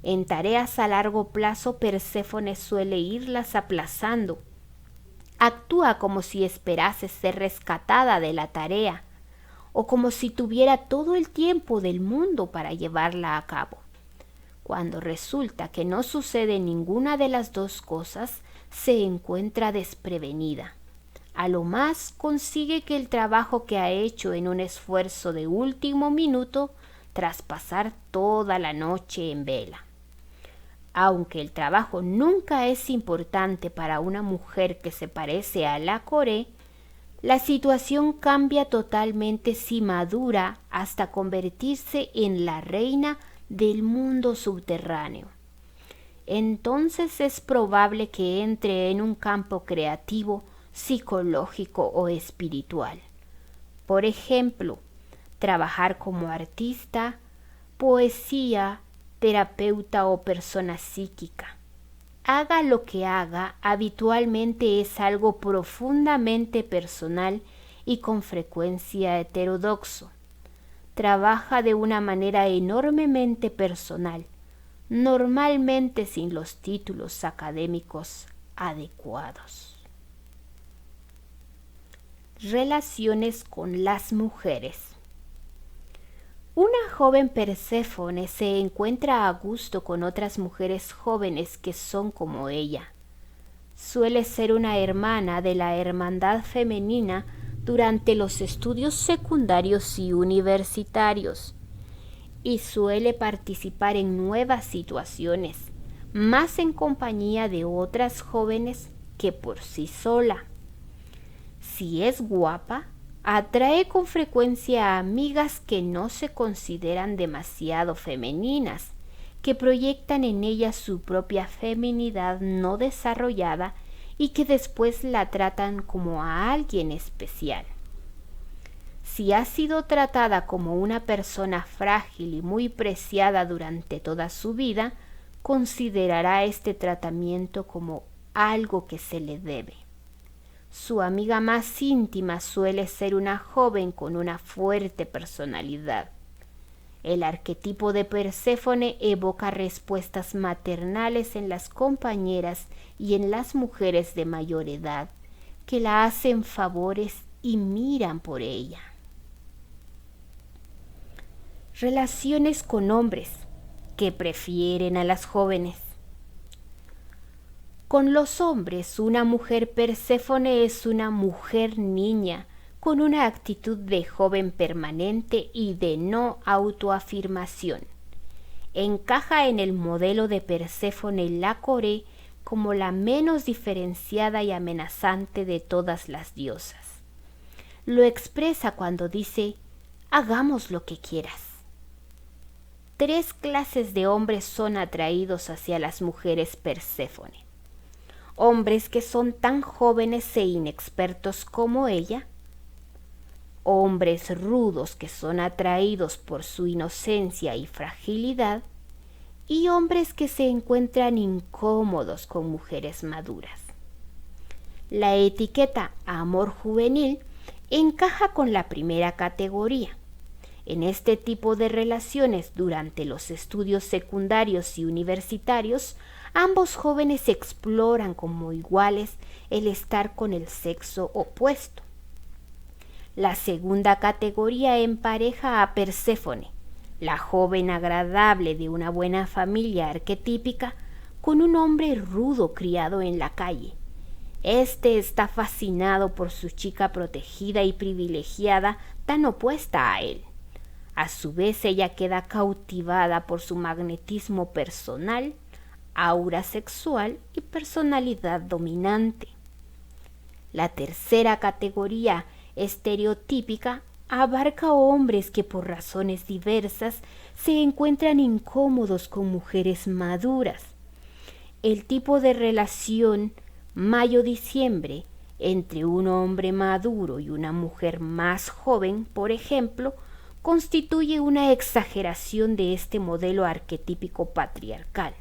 En tareas a largo plazo, Perséfone suele irlas aplazando, Actúa como si esperase ser rescatada de la tarea o como si tuviera todo el tiempo del mundo para llevarla a cabo. Cuando resulta que no sucede ninguna de las dos cosas, se encuentra desprevenida. A lo más consigue que el trabajo que ha hecho en un esfuerzo de último minuto tras pasar toda la noche en vela. Aunque el trabajo nunca es importante para una mujer que se parece a la Coré, la situación cambia totalmente si madura hasta convertirse en la reina del mundo subterráneo. Entonces es probable que entre en un campo creativo, psicológico o espiritual. Por ejemplo, trabajar como artista, poesía, terapeuta o persona psíquica. Haga lo que haga, habitualmente es algo profundamente personal y con frecuencia heterodoxo. Trabaja de una manera enormemente personal, normalmente sin los títulos académicos adecuados. Relaciones con las mujeres. Una joven Perséfone se encuentra a gusto con otras mujeres jóvenes que son como ella. Suele ser una hermana de la hermandad femenina durante los estudios secundarios y universitarios y suele participar en nuevas situaciones, más en compañía de otras jóvenes que por sí sola. Si es guapa, atrae con frecuencia a amigas que no se consideran demasiado femeninas, que proyectan en ella su propia feminidad no desarrollada y que después la tratan como a alguien especial. Si ha sido tratada como una persona frágil y muy preciada durante toda su vida, considerará este tratamiento como algo que se le debe. Su amiga más íntima suele ser una joven con una fuerte personalidad. El arquetipo de Perséfone evoca respuestas maternales en las compañeras y en las mujeres de mayor edad, que la hacen favores y miran por ella. Relaciones con hombres que prefieren a las jóvenes. Con los hombres, una mujer Perséfone es una mujer niña, con una actitud de joven permanente y de no autoafirmación. Encaja en el modelo de Perséfone la Coré como la menos diferenciada y amenazante de todas las diosas. Lo expresa cuando dice: hagamos lo que quieras. 3 clases de hombres son atraídos hacia las mujeres Perséfone. Hombres que son tan jóvenes e inexpertos como ella, hombres rudos que son atraídos por su inocencia y fragilidad, y hombres que se encuentran incómodos con mujeres maduras. La etiqueta amor juvenil encaja con la primera categoría. En este tipo de relaciones durante los estudios secundarios y universitarios, ambos jóvenes exploran como iguales el estar con el sexo opuesto. La segunda categoría empareja a Perséfone, la joven agradable de una buena familia arquetípica, con un hombre rudo criado en la calle. Este está fascinado por su chica protegida y privilegiada tan opuesta a él. A su vez, ella queda cautivada por su magnetismo personal, aura sexual y personalidad dominante. La tercera categoría estereotípica abarca hombres que por razones diversas se encuentran incómodos con mujeres maduras. El tipo de relación mayo-diciembre entre un hombre maduro y una mujer más joven, por ejemplo, constituye una exageración de este modelo arquetípico patriarcal.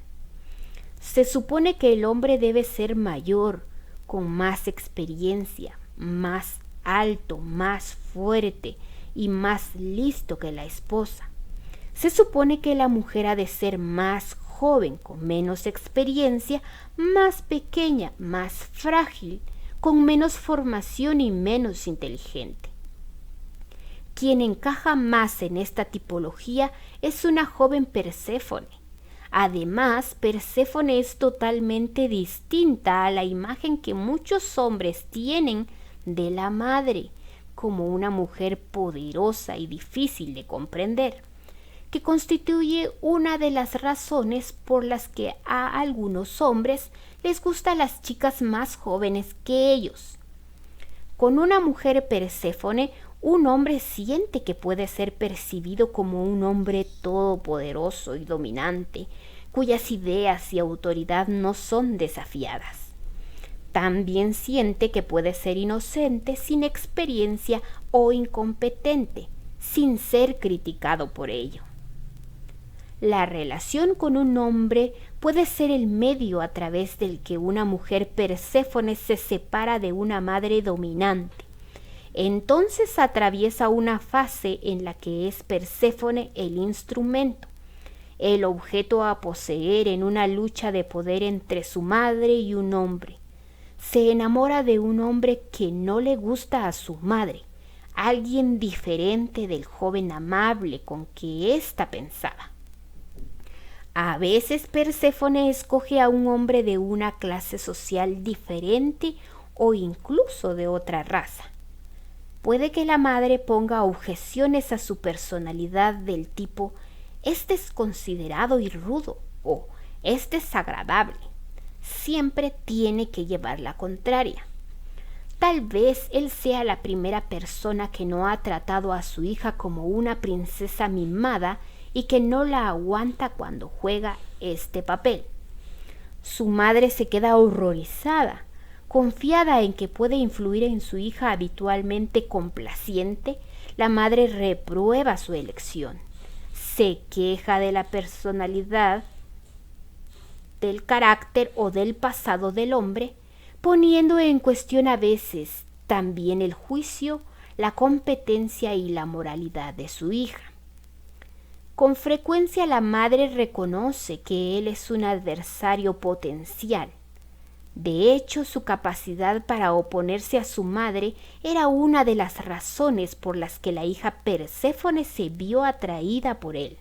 Se supone que el hombre debe ser mayor, con más experiencia, más alto, más fuerte y más listo que la esposa. Se supone que la mujer ha de ser más joven, con menos experiencia, más pequeña, más frágil, con menos formación y menos inteligente. Quien encaja más en esta tipología es una joven Perséfone. Además, Perséfone es totalmente distinta a la imagen que muchos hombres tienen de la madre, como una mujer poderosa y difícil de comprender, que constituye una de las razones por las que a algunos hombres les gustan las chicas más jóvenes que ellos. Con una mujer Perséfone, un hombre siente que puede ser percibido como un hombre todopoderoso y dominante, cuyas ideas y autoridad no son desafiadas. También siente que puede ser inocente, sin experiencia o incompetente, sin ser criticado por ello. La relación con un hombre puede ser el medio a través del que una mujer Perséfone se separa de una madre dominante. Entonces atraviesa una fase en la que es Perséfone el instrumento, el objeto a poseer en una lucha de poder entre su madre y un hombre. Se enamora de un hombre que no le gusta a su madre, alguien diferente del joven amable con que ésta pensaba. A veces Perséfone escoge a un hombre de una clase social diferente o incluso de otra raza. Puede que la madre ponga objeciones a su personalidad del tipo «este es considerado y rudo» o «este es agradable». Siempre tiene que llevar la contraria. Tal vez él sea la primera persona que no ha tratado a su hija como una princesa mimada y que no la aguanta cuando juega este papel. Su madre se queda horrorizada, confiada en que puede influir en su hija habitualmente complaciente. La madre reprueba su elección, se queja de la personalidad, del carácter o del pasado del hombre, poniendo en cuestión a veces también el juicio, la competencia y la moralidad de su hija. Con frecuencia la madre reconoce que él es un adversario potencial. De hecho, su capacidad para oponerse a su madre era una de las razones por las que la hija Perséfone se vio atraída por él.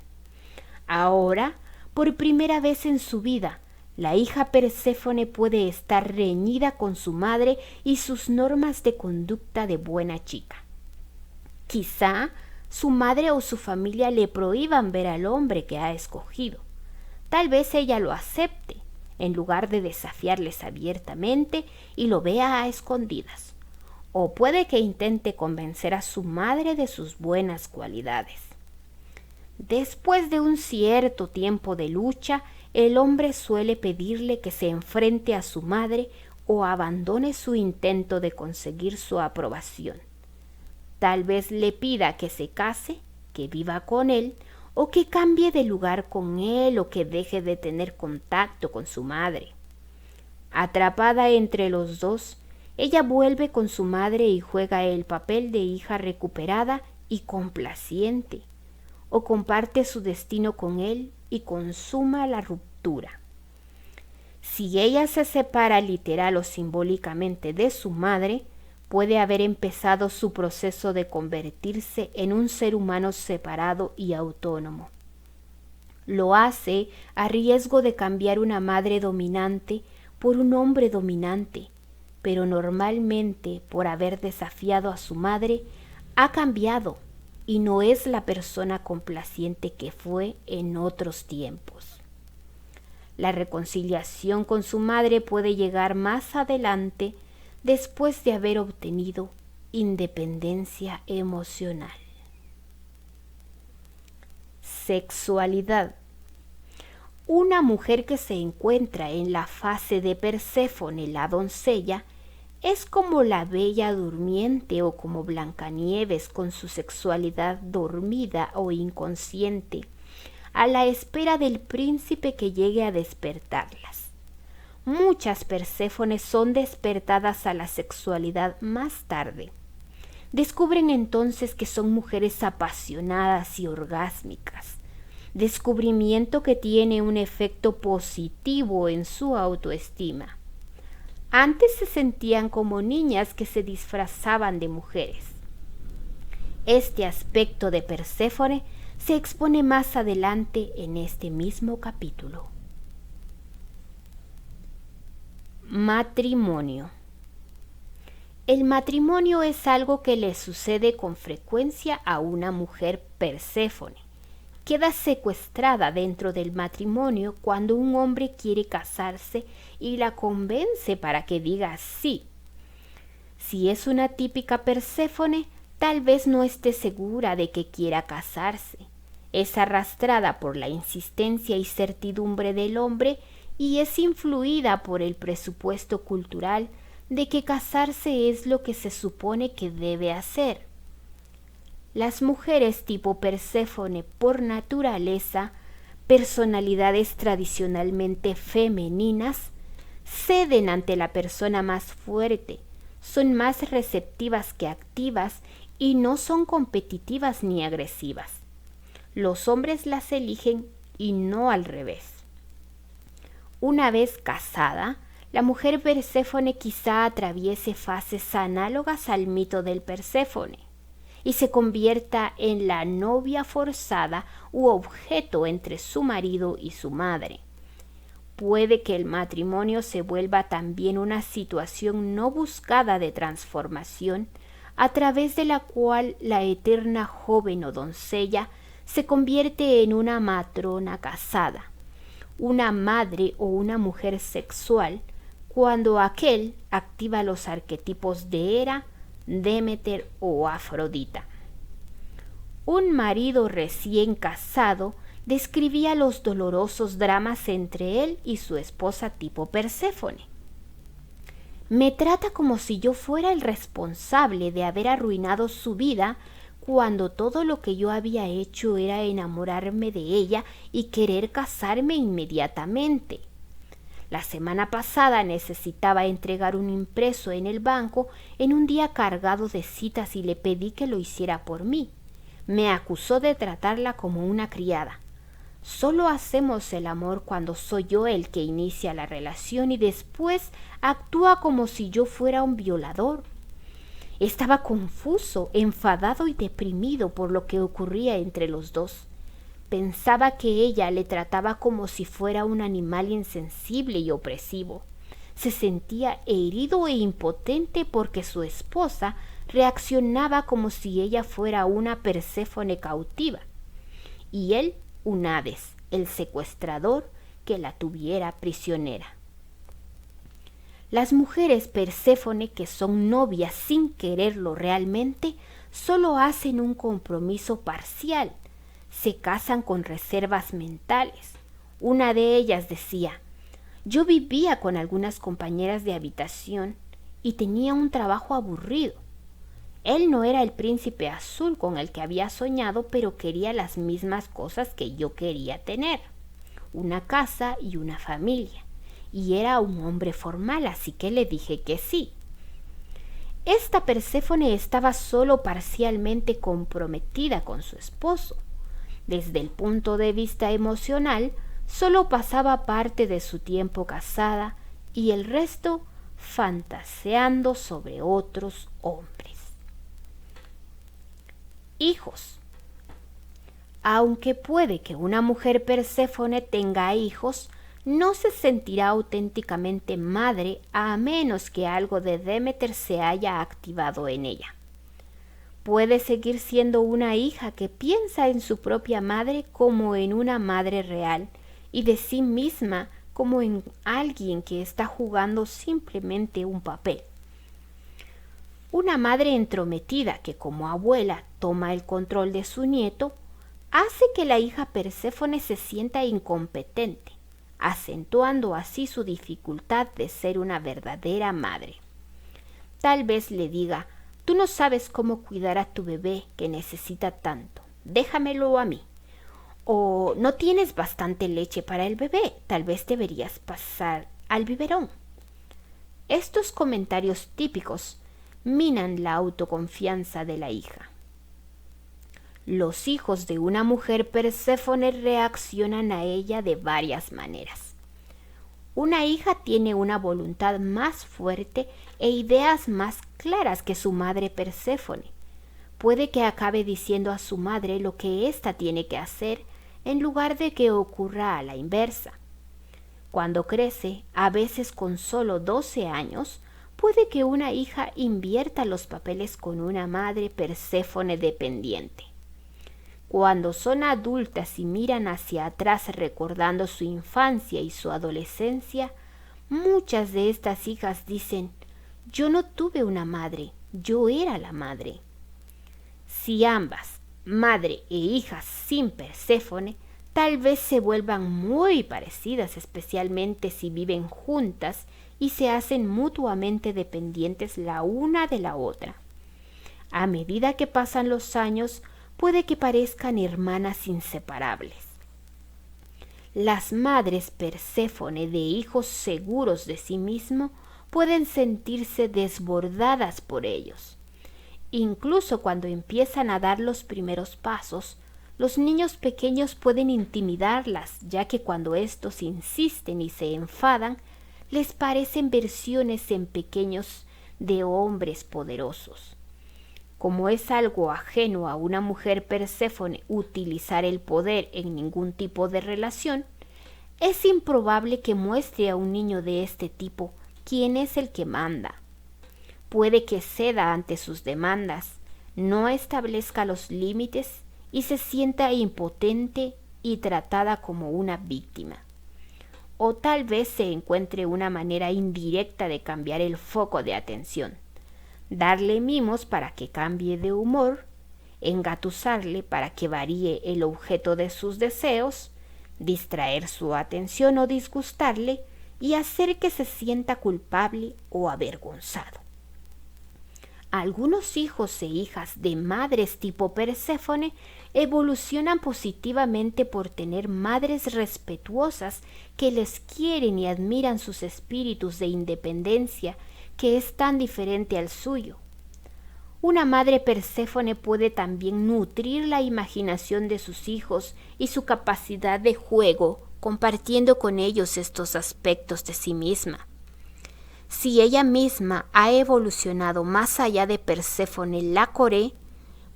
Ahora, por primera vez en su vida, la hija Perséfone puede estar reñida con su madre y sus normas de conducta de buena chica. Quizá su madre o su familia le prohíban ver al hombre que ha escogido. Tal vez ella lo acepte, en lugar de desafiarles abiertamente y lo vea a escondidas. O puede que intente convencer a su madre de sus buenas cualidades. Después de un cierto tiempo de lucha, el hombre suele pedirle que se enfrente a su madre o abandone su intento de conseguir su aprobación. Tal vez le pida que se case, que viva con él, o que cambie de lugar con él o que deje de tener contacto con su madre. Atrapada entre los dos, ella vuelve con su madre y juega el papel de hija recuperada y complaciente, o comparte su destino con él y consuma la ruptura. Si ella se separa literal o simbólicamente de su madre, puede haber empezado su proceso de convertirse en un ser humano separado y autónomo. Lo hace a riesgo de cambiar una madre dominante por un hombre dominante, pero normalmente por haber desafiado a su madre, ha cambiado y no es la persona complaciente que fue en otros tiempos. La reconciliación con su madre puede llegar más adelante después de haber obtenido independencia emocional. Sexualidad. Una mujer que se encuentra en la fase de Perséfone, la doncella, es como la Bella Durmiente o como Blancanieves con su sexualidad dormida o inconsciente, a la espera del príncipe que llegue a despertarlas. Muchas Perséfones son despertadas a la sexualidad más tarde. Descubren entonces que son mujeres apasionadas y orgásmicas, descubrimiento que tiene un efecto positivo en su autoestima. Antes se sentían como niñas que se disfrazaban de mujeres. Este aspecto de Perséfone se expone más adelante en este mismo capítulo. Matrimonio. El matrimonio es algo que le sucede con frecuencia a una mujer Perséfone. Queda secuestrada dentro del matrimonio cuando un hombre quiere casarse y la convence para que diga sí. Si es una típica Perséfone, tal vez no esté segura de que quiera casarse. Es arrastrada por la insistencia y certidumbre del hombre y es influida por el presupuesto cultural de que casarse es lo que se supone que debe hacer. Las mujeres tipo Perséfone por naturaleza, personalidades tradicionalmente femeninas, ceden ante la persona más fuerte, son más receptivas que activas y no son competitivas ni agresivas. Los hombres las eligen y no al revés. Una vez casada, la mujer Perséfone quizá atraviese fases análogas al mito del Perséfone y se convierta en la novia forzada u objeto entre su marido y su madre. Puede que el matrimonio se vuelva también una situación no buscada de transformación, a través de la cual la eterna joven o doncella se convierte en una matrona casada, una madre o una mujer sexual, cuando aquel activa los arquetipos de Hera, Demeter o Afrodita. Un marido recién casado describía los dolorosos dramas entre él y su esposa tipo Perséfone. Me trata como si yo fuera el responsable de haber arruinado su vida cuando todo lo que yo había hecho era enamorarme de ella y querer casarme inmediatamente. La semana pasada necesitaba entregar un impreso en el banco en un día cargado de citas y le pedí que lo hiciera por mí. Me acusó de tratarla como una criada. Solo hacemos el amor cuando soy yo el que inicia la relación y después actúa como si yo fuera un violador. Estaba confuso, enfadado y deprimido por lo que ocurría entre los dos. Pensaba que ella le trataba como si fuera un animal insensible y opresivo. Se sentía herido e impotente porque su esposa reaccionaba como si ella fuera una Perséfone cautiva y él un Hades, el secuestrador que la tuviera prisionera. Las mujeres Perséfone que son novias sin quererlo realmente solo hacen un compromiso parcial. Se casan con reservas mentales. Una de ellas decía: yo vivía con algunas compañeras de habitación y tenía un trabajo aburrido. Él no era el príncipe azul con el que había soñado, pero quería las mismas cosas que yo quería tener: una casa y una familia. Y era un hombre formal, así que le dije que sí. Esta Perséfone estaba solo parcialmente comprometida con su esposo. Desde el punto de vista emocional, solo pasaba parte de su tiempo casada y el resto fantaseando sobre otros hombres. Hijos. Aunque puede que una mujer Perséfone tenga hijos, no se sentirá auténticamente madre a menos que algo de Demeter se haya activado en ella. Puede seguir siendo una hija que piensa en su propia madre como en una madre real y de sí misma como en alguien que está jugando simplemente un papel. Una madre entrometida que como abuela toma el control de su nieto hace que la hija Perséfone se sienta incompetente, acentuando así su dificultad de ser una verdadera madre. Tal vez le diga: tú no sabes cómo cuidar a tu bebé que necesita tanto, déjamelo a mí. O no tienes bastante leche para el bebé, tal vez deberías pasar al biberón. Estos comentarios típicos minan la autoconfianza de la hija. Los hijos de una mujer Perséfone reaccionan a ella de varias maneras. Una hija tiene una voluntad más fuerte e ideas más claras que su madre Perséfone. Puede que acabe diciendo a su madre lo que ésta tiene que hacer en lugar de que ocurra a la inversa. Cuando crece, a veces con solo 12 años, puede que una hija invierta los papeles con una madre Perséfone dependiente. Cuando son adultas y miran hacia atrás recordando su infancia y su adolescencia, muchas de estas hijas dicen: yo no tuve una madre, yo era la madre. Si ambas, madre e hija sin Perséfone, tal vez se vuelvan muy parecidas, especialmente si viven juntas y se hacen mutuamente dependientes la una de la otra. A medida que pasan los años, puede que parezcan hermanas inseparables. Las madres Perséfone de hijos seguros de sí mismos pueden sentirse desbordadas por ellos. Incluso cuando empiezan a dar los primeros pasos, los niños pequeños pueden intimidarlas, ya que cuando estos insisten y se enfadan, les parecen versiones en pequeños de hombres poderosos. Como es algo ajeno a una mujer Perséfone utilizar el poder en ningún tipo de relación, es improbable que muestre a un niño de este tipo quién es el que manda. Puede que ceda ante sus demandas, no establezca los límites y se sienta impotente y tratada como una víctima. O tal vez se encuentre una manera indirecta de cambiar el foco de atención. Darle mimos para que cambie de humor, engatusarle para que varíe el objeto de sus deseos, distraer su atención o disgustarle y hacer que se sienta culpable o avergonzado. Algunos hijos e hijas de madres tipo Perséfone evolucionan positivamente por tener madres respetuosas que les quieren y admiran sus espíritus de independencia que es tan diferente al suyo. Una madre Perséfone puede también nutrir la imaginación de sus hijos y su capacidad de juego, compartiendo con ellos estos aspectos de sí misma. Si ella misma ha evolucionado más allá de Perséfone la Coré,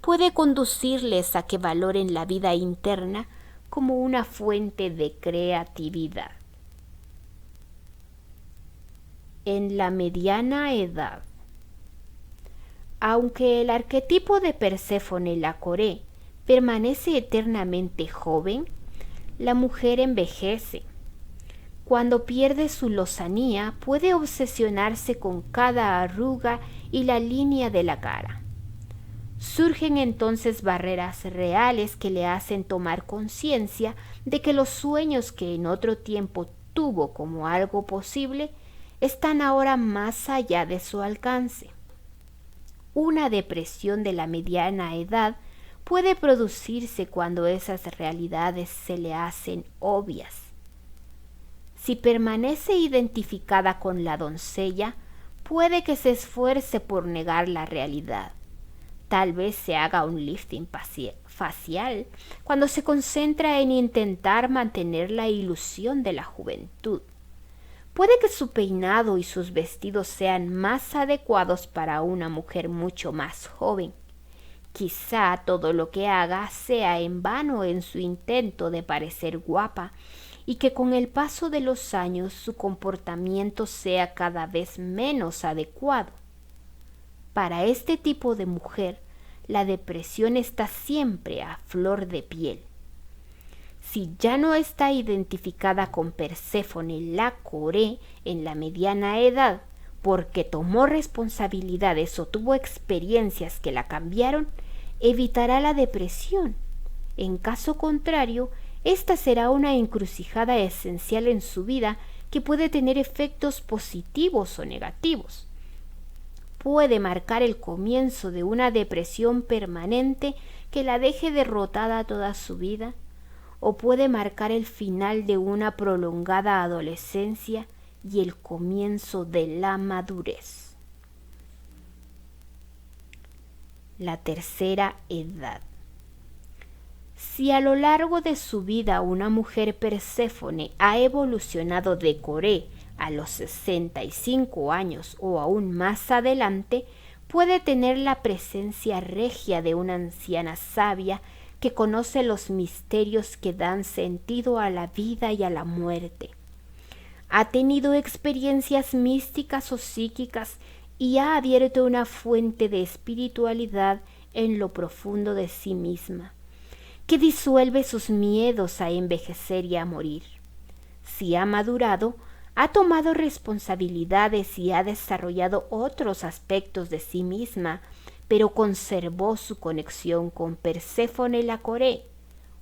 puede conducirles a que valoren la vida interna como una fuente de creatividad. En la mediana edad. Aunque el arquetipo de Perséfone la Coré permanece eternamente joven, la mujer envejece. Cuando pierde su lozanía, puede obsesionarse con cada arruga y la línea de la cara. Surgen entonces barreras reales que le hacen tomar conciencia de que los sueños que en otro tiempo tuvo como algo posible están ahora más allá de su alcance. Una depresión de la mediana edad puede producirse cuando esas realidades se le hacen obvias. Si permanece identificada con la doncella, puede que se esfuerce por negar la realidad. Tal vez se haga un lifting facial cuando se concentra en intentar mantener la ilusión de la juventud. Puede que su peinado y sus vestidos sean más adecuados para una mujer mucho más joven. Quizá todo lo que haga sea en vano en su intento de parecer guapa y que con el paso de los años su comportamiento sea cada vez menos adecuado. Para este tipo de mujer, la depresión está siempre a flor de piel. Si ya no está identificada con Perséfone la Coré en la mediana edad porque tomó responsabilidades o tuvo experiencias que la cambiaron, evitará la depresión. En caso contrario, esta será una encrucijada esencial en su vida que puede tener efectos positivos o negativos. Puede marcar el comienzo de una depresión permanente que la deje derrotada toda su vida, o puede marcar el final de una prolongada adolescencia y el comienzo de la madurez. La tercera edad. Si a lo largo de su vida una mujer Perséfone ha evolucionado de Coré a los 65 años o aún más adelante, puede tener la presencia regia de una anciana sabia que conoce los misterios que dan sentido a la vida y a la muerte. Ha tenido experiencias místicas o psíquicas y ha abierto una fuente de espiritualidad en lo profundo de sí misma, que disuelve sus miedos a envejecer y a morir. Si ha madurado, ha tomado responsabilidades y ha desarrollado otros aspectos de sí misma, pero conservó su conexión con Perséfone la Coré.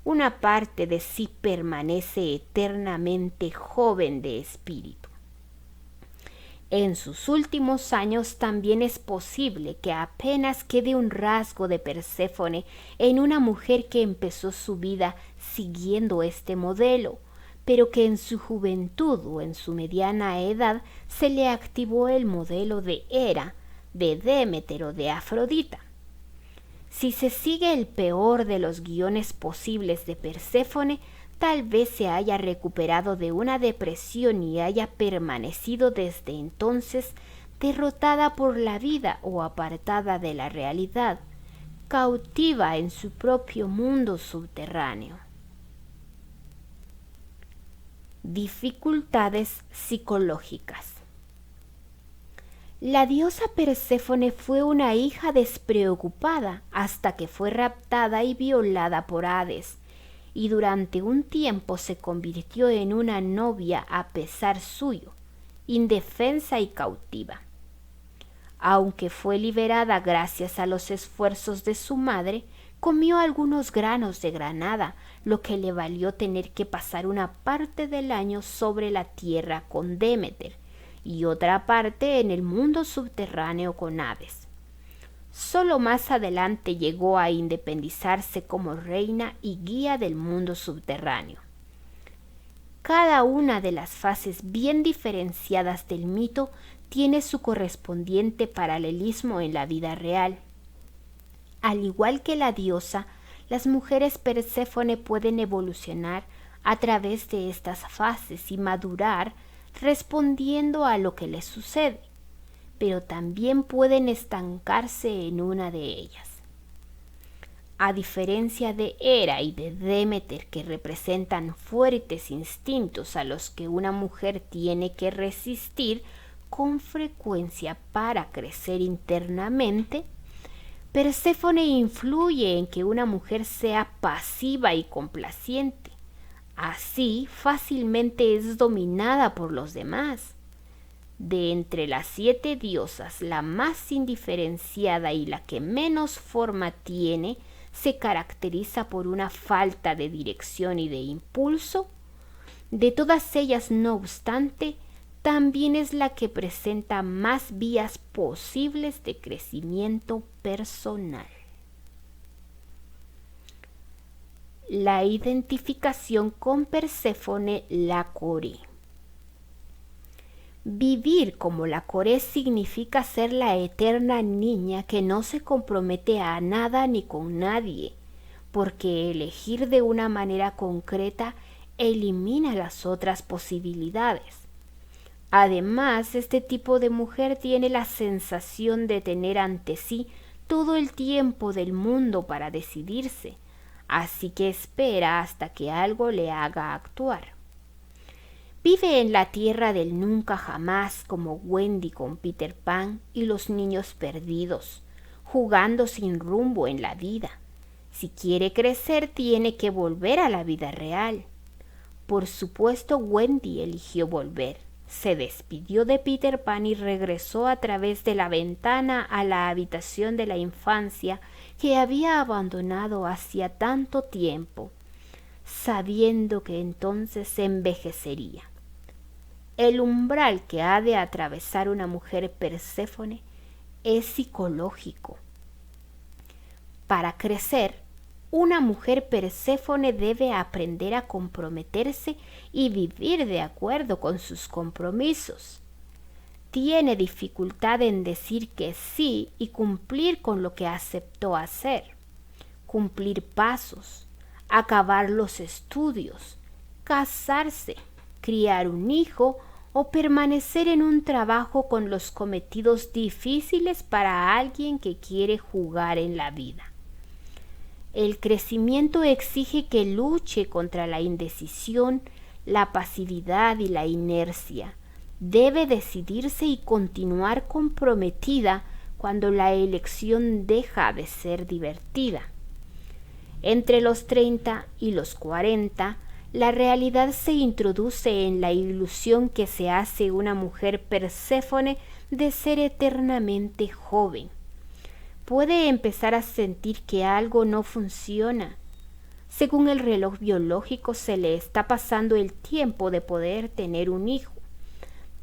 Una parte de sí permanece eternamente joven de espíritu. En sus últimos años también es posible que apenas quede un rasgo de Perséfone en una mujer que empezó su vida siguiendo este modelo, pero que en su juventud o en su mediana edad se le activó el modelo de Hera, de Deméter o de Afrodita. Si se sigue el peor de los guiones posibles de Perséfone, tal vez se haya recuperado de una depresión y haya permanecido desde entonces derrotada por la vida o apartada de la realidad, cautiva en su propio mundo subterráneo. Dificultades psicológicas. La diosa Perséfone fue una hija despreocupada hasta que fue raptada y violada por Hades, y durante un tiempo se convirtió en una novia a pesar suyo, indefensa y cautiva. Aunque fue liberada gracias a los esfuerzos de su madre, comió algunos granos de granada, lo que le valió tener que pasar una parte del año sobre la tierra con Deméter y otra parte en el mundo subterráneo con Hades. Solo más adelante llegó a independizarse como reina y guía del mundo subterráneo. Cada una de las fases bien diferenciadas del mito tiene su correspondiente paralelismo en la vida real. Al igual que la diosa, las mujeres Perséfone pueden evolucionar a través de estas fases y madurar respondiendo a lo que les sucede, pero también pueden estancarse en una de ellas. A diferencia de Hera y de Deméter, que representan fuertes instintos a los que una mujer tiene que resistir con frecuencia para crecer internamente, Perséfone influye en que una mujer sea pasiva y complaciente. Así fácilmente es dominada por los demás. De entre las 7 diosas, la más indiferenciada y la que menos forma tiene, se caracteriza por una falta de dirección y de impulso. De todas ellas, no obstante, también es la que presenta más vías posibles de crecimiento personal. La identificación con Perséfone la Coré. Vivir como la Coré significa ser la eterna niña que no se compromete a nada ni con nadie, porque elegir de una manera concreta elimina las otras posibilidades. Además, este tipo de mujer tiene la sensación de tener ante sí todo el tiempo del mundo para decidirse, así que espera hasta que algo le haga actuar. Vive en la tierra del nunca jamás como Wendy con Peter Pan y los niños perdidos, jugando sin rumbo en la vida. Si quiere crecer, tiene que volver a la vida real. Por supuesto, Wendy eligió volver. Se despidió de Peter Pan y regresó a través de la ventana a la habitación de la infancia que había abandonado hacía tanto tiempo, sabiendo que entonces envejecería. El umbral que ha de atravesar una mujer Perséfone es psicológico. Para crecer, una mujer Perséfone debe aprender a comprometerse y vivir de acuerdo con sus compromisos. Tiene dificultad en decir que sí y cumplir con lo que aceptó hacer, cumplir pasos, acabar los estudios, casarse, criar un hijo o permanecer en un trabajo con los cometidos difíciles para alguien que quiere jugar en la vida. El crecimiento exige que luche contra la indecisión, la pasividad y la inercia. Debe decidirse y continuar comprometida cuando la elección deja de ser divertida. Entre los 30 y los 40, la realidad se introduce en la ilusión que se hace una mujer Perséfone de ser eternamente joven. Puede empezar a sentir que algo no funciona. Según el reloj biológico, se le está pasando el tiempo de poder tener un hijo.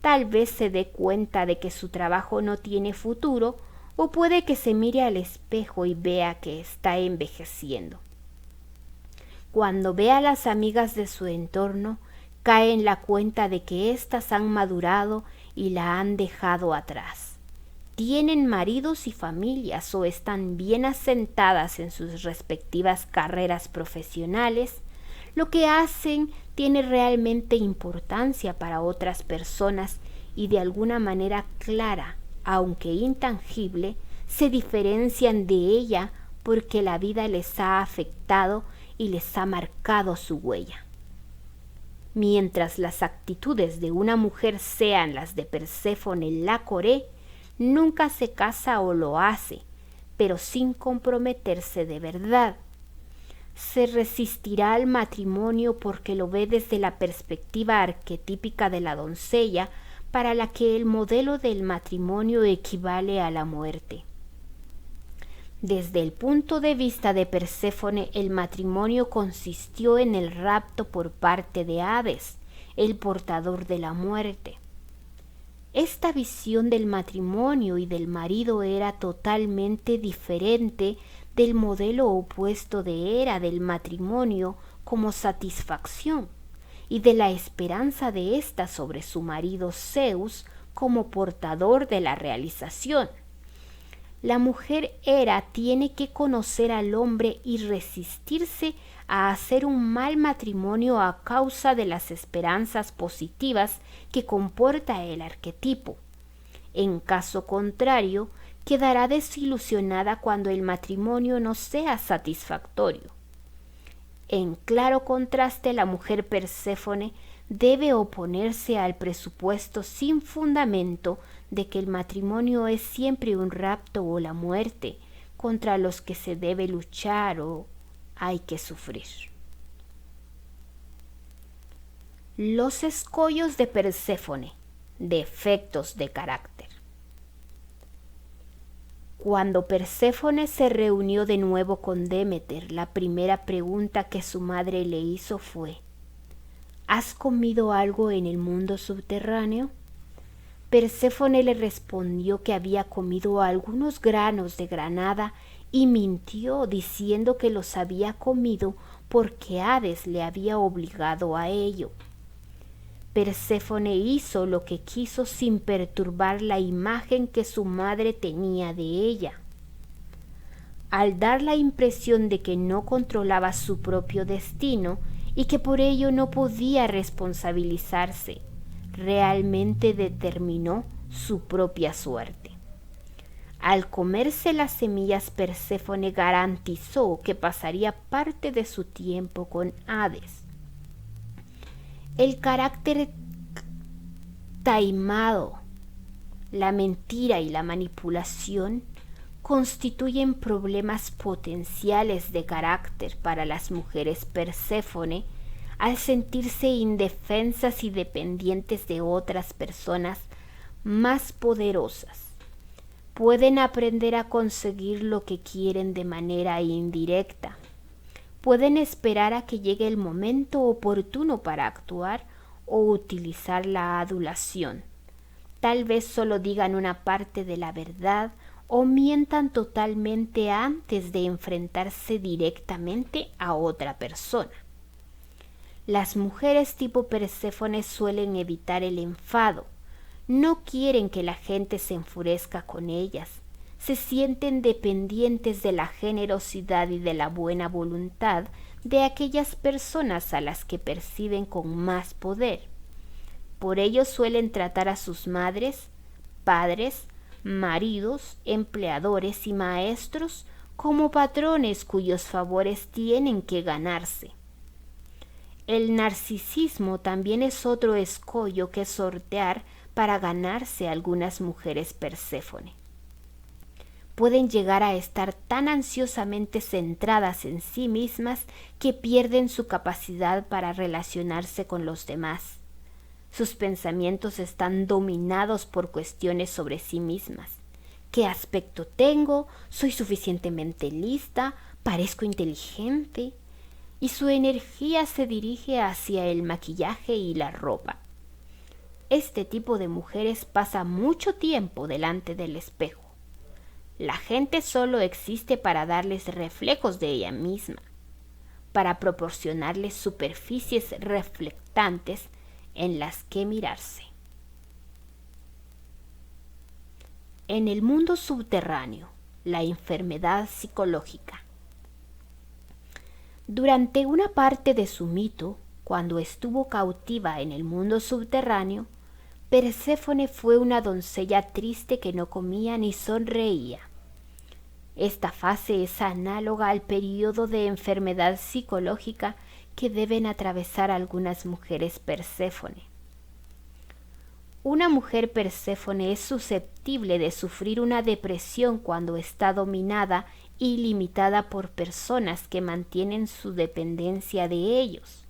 Tal vez se dé cuenta de que su trabajo no tiene futuro, o puede que se mire al espejo y vea que está envejeciendo. Cuando ve a las amigas de su entorno, cae en la cuenta de que éstas han madurado y la han dejado atrás. Tienen maridos y familias o están bien asentadas en sus respectivas carreras profesionales. Lo que hacen tiene realmente importancia para otras personas y de alguna manera clara, aunque intangible, se diferencian de ella porque la vida les ha afectado y les ha marcado su huella. Mientras las actitudes de una mujer sean las de Perséfone la Coré, nunca se casa o lo hace, pero sin comprometerse de verdad. Se resistirá al matrimonio porque lo ve desde la perspectiva arquetípica de la doncella, para la que el modelo del matrimonio equivale a la muerte. Desde el punto de vista de Perséfone, el matrimonio consistió en el rapto por parte de Hades, el portador de la muerte. Esta visión del matrimonio y del marido era totalmente diferente del modelo opuesto de Hera del matrimonio como satisfacción y de la esperanza de ésta sobre su marido Zeus como portador de la realización. La mujer Hera tiene que conocer al hombre y resistirse a hacer un mal matrimonio a causa de las esperanzas positivas que comporta el arquetipo. En caso contrario, quedará desilusionada cuando el matrimonio no sea satisfactorio. En claro contraste, la mujer Perséfone debe oponerse al presupuesto sin fundamento de que el matrimonio es siempre un rapto o la muerte, contra los que se debe luchar o hay que sufrir. Los escollos de Perséfone, defectos de carácter. Cuando Perséfone se reunió de nuevo con Demeter, la primera pregunta que su madre le hizo fue: ¿Has comido algo en el mundo subterráneo? Perséfone le respondió que había comido algunos granos de granada y mintió diciendo que los había comido porque Hades le había obligado a ello. Perséfone hizo lo que quiso sin perturbar la imagen que su madre tenía de ella. Al dar la impresión de que no controlaba su propio destino y que por ello no podía responsabilizarse, realmente determinó su propia suerte. Al comerse las semillas, Perséfone garantizó que pasaría parte de su tiempo con Hades. El carácter taimado, la mentira y la manipulación constituyen problemas potenciales de carácter para las mujeres Perséfone al sentirse indefensas y dependientes de otras personas más poderosas. Pueden aprender a conseguir lo que quieren de manera indirecta. Pueden esperar a que llegue el momento oportuno para actuar o utilizar la adulación. Tal vez solo digan una parte de la verdad o mientan totalmente antes de enfrentarse directamente a otra persona. Las mujeres tipo Perséfone suelen evitar el enfado. No quieren que la gente se enfurezca con ellas. Se sienten dependientes de la generosidad y de la buena voluntad de aquellas personas a las que perciben con más poder. Por ello suelen tratar a sus madres, padres, maridos, empleadores y maestros como patrones cuyos favores tienen que ganarse. El narcisismo también es otro escollo que sortear para ganarse a algunas mujeres Perséfone. Pueden llegar a estar tan ansiosamente centradas en sí mismas que pierden su capacidad para relacionarse con los demás. Sus pensamientos están dominados por cuestiones sobre sí mismas. ¿Qué aspecto tengo? ¿Soy suficientemente lista? ¿Parezco inteligente? Y su energía se dirige hacia el maquillaje y la ropa. Este tipo de mujeres pasa mucho tiempo delante del espejo. La gente solo existe para darles reflejos de ella misma, para proporcionarles superficies reflectantes en las que mirarse. En el mundo subterráneo, la enfermedad psicológica. Durante una parte de su mito, cuando estuvo cautiva en el mundo subterráneo, Perséfone fue una doncella triste que no comía ni sonreía. Esta fase es análoga al periodo de enfermedad psicológica que deben atravesar algunas mujeres Perséfone. Una mujer Perséfone es susceptible de sufrir una depresión cuando está dominada y limitada por personas que mantienen su dependencia de ellos.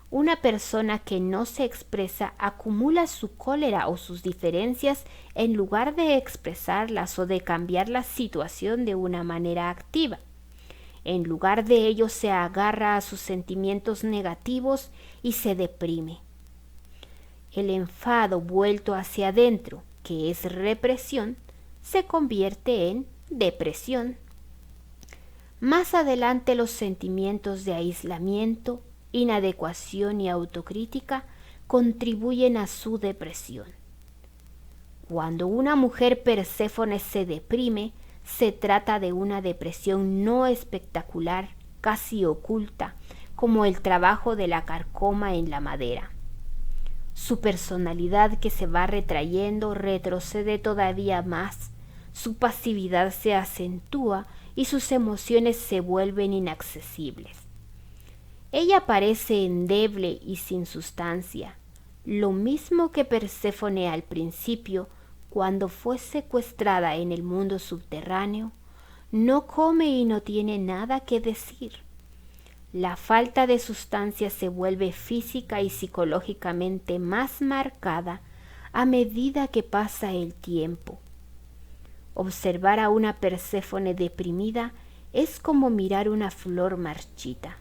Una persona que no se expresa acumula su cólera o sus diferencias en lugar de expresarlas o de cambiar la situación de una manera activa. En lugar de ello se agarra a sus sentimientos negativos y se deprime. El enfado vuelto hacia adentro, que es represión, se convierte en depresión. Más adelante los sentimientos de aislamiento, inadecuación y autocrítica contribuyen a su depresión. Cuando una mujer Perséfone se deprime, se trata de una depresión no espectacular, casi oculta, como el trabajo de la carcoma en la madera. Su personalidad, que se va retrayendo, retrocede todavía más, su pasividad se acentúa y sus emociones se vuelven inaccesibles. Ella parece endeble y sin sustancia, lo mismo que Perséfone al principio, cuando fue secuestrada en el mundo subterráneo. No come y no tiene nada que decir. La falta de sustancia se vuelve física y psicológicamente más marcada a medida que pasa el tiempo. Observar a una Perséfone deprimida es como mirar una flor marchita.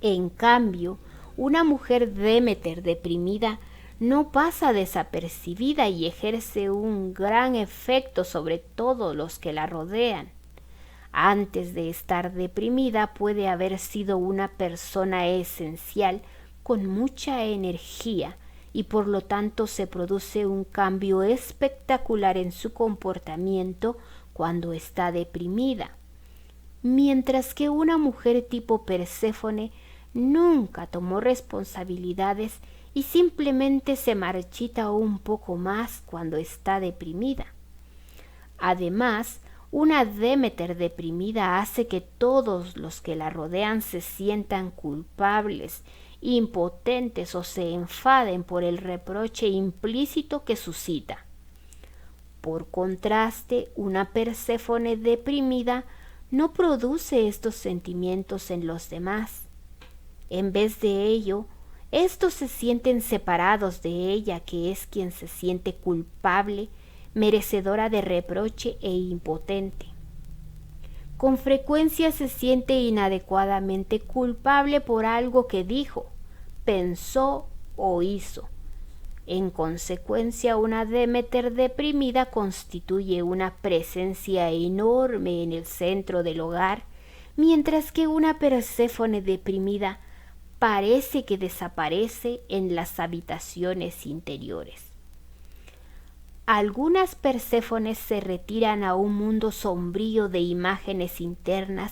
En cambio, una mujer Demeter deprimida no pasa desapercibida y ejerce un gran efecto sobre todos los que la rodean. Antes de estar deprimida puede haber sido una persona esencial con mucha energía y por lo tanto se produce un cambio espectacular en su comportamiento cuando está deprimida. Mientras que una mujer tipo Perséfone nunca tomó responsabilidades y simplemente se marchita un poco más cuando está deprimida. Además, una Demeter deprimida hace que todos los que la rodean se sientan culpables, impotentes o se enfaden por el reproche implícito que suscita. Por contraste, una Perséfone deprimida no produce estos sentimientos en los demás. En vez de ello, estos se sienten separados de ella, que es quien se siente culpable, merecedora de reproche e impotente. Con frecuencia se siente inadecuadamente culpable por algo que dijo, pensó o hizo. En consecuencia, una Demeter deprimida constituye una presencia enorme en el centro del hogar, mientras que una Perséfone deprimida parece que desaparece en las habitaciones interiores. Algunas Perséfones se retiran a un mundo sombrío de imágenes internas,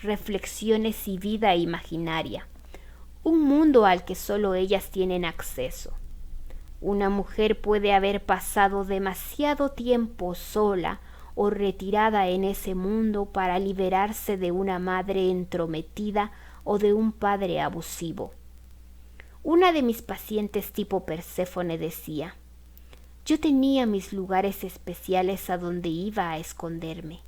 reflexiones y vida imaginaria, un mundo al que solo ellas tienen acceso. Una mujer puede haber pasado demasiado tiempo sola o retirada en ese mundo para liberarse de una madre entrometida o de un padre abusivo. Una de mis pacientes tipo Perséfone decía: yo tenía mis lugares especiales a donde iba a esconderme.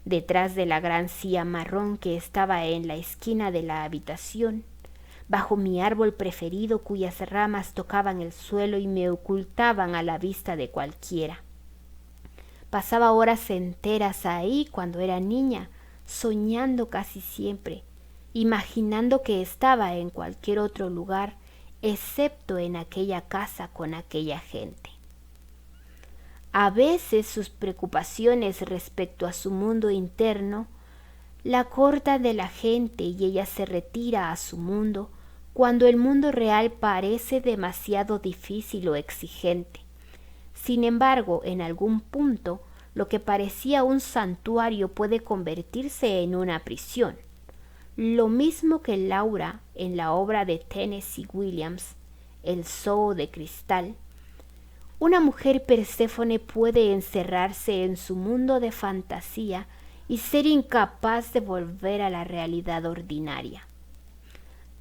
Detrás de la gran silla marrón que estaba en la esquina de la habitación, bajo mi árbol preferido cuyas ramas tocaban el suelo y me ocultaban a la vista de cualquiera. Pasaba horas enteras ahí cuando era niña, soñando casi siempre, imaginando que estaba en cualquier otro lugar, excepto en aquella casa con aquella gente. A veces sus preocupaciones respecto a su mundo interno la cortan de la gente y ella se retira a su mundo cuando el mundo real parece demasiado difícil o exigente. Sin embargo, en algún punto, lo que parecía un santuario puede convertirse en una prisión. Lo mismo que Laura en la obra de Tennessee Williams, El zoo de cristal. Una mujer Perséfone puede encerrarse en su mundo de fantasía y ser incapaz de volver a la realidad ordinaria.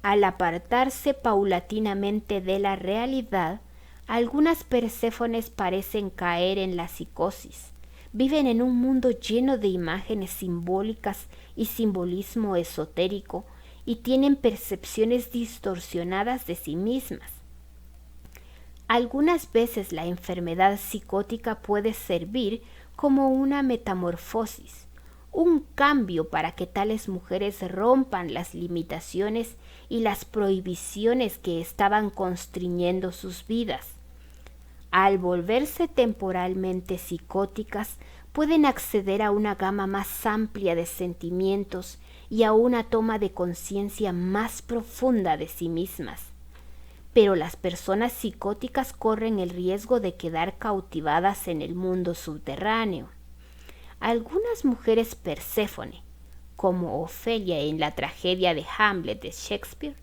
Al apartarse paulatinamente de la realidad, algunas Perséfones parecen caer en la psicosis. Viven en un mundo lleno de imágenes simbólicas y simbolismo esotérico y tienen percepciones distorsionadas de sí mismas. Algunas veces la enfermedad psicótica puede servir como una metamorfosis, un cambio para que tales mujeres rompan las limitaciones y las prohibiciones que estaban constriñendo sus vidas. Al volverse temporalmente psicóticas, pueden acceder a una gama más amplia de sentimientos y a una toma de conciencia más profunda de sí mismas. Pero las personas psicóticas corren el riesgo de quedar cautivadas en el mundo subterráneo. Algunas mujeres Perséfone, como Ofelia en la tragedia de Hamlet de Shakespeare,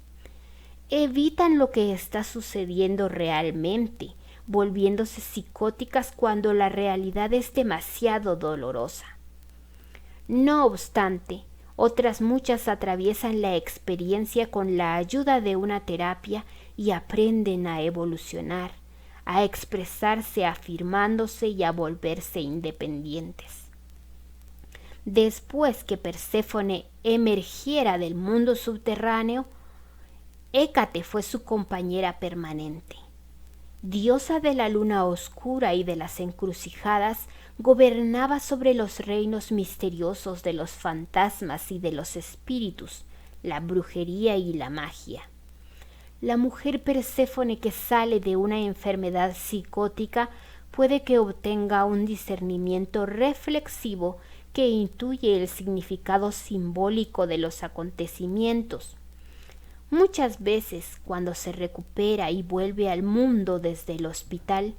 evitan lo que está sucediendo realmente, volviéndose psicóticas cuando la realidad es demasiado dolorosa. No obstante, otras muchas atraviesan la experiencia con la ayuda de una terapia y aprenden a evolucionar, a expresarse afirmándose y a volverse independientes. Después que Perséfone emergiera del mundo subterráneo, Hécate fue su compañera permanente. Diosa de la luna oscura y de las encrucijadas, gobernaba sobre los reinos misteriosos de los fantasmas y de los espíritus, la brujería y la magia. La mujer Perséfone que sale de una enfermedad psicótica puede que obtenga un discernimiento reflexivo que intuye el significado simbólico de los acontecimientos. Muchas veces, cuando se recupera y vuelve al mundo desde el hospital,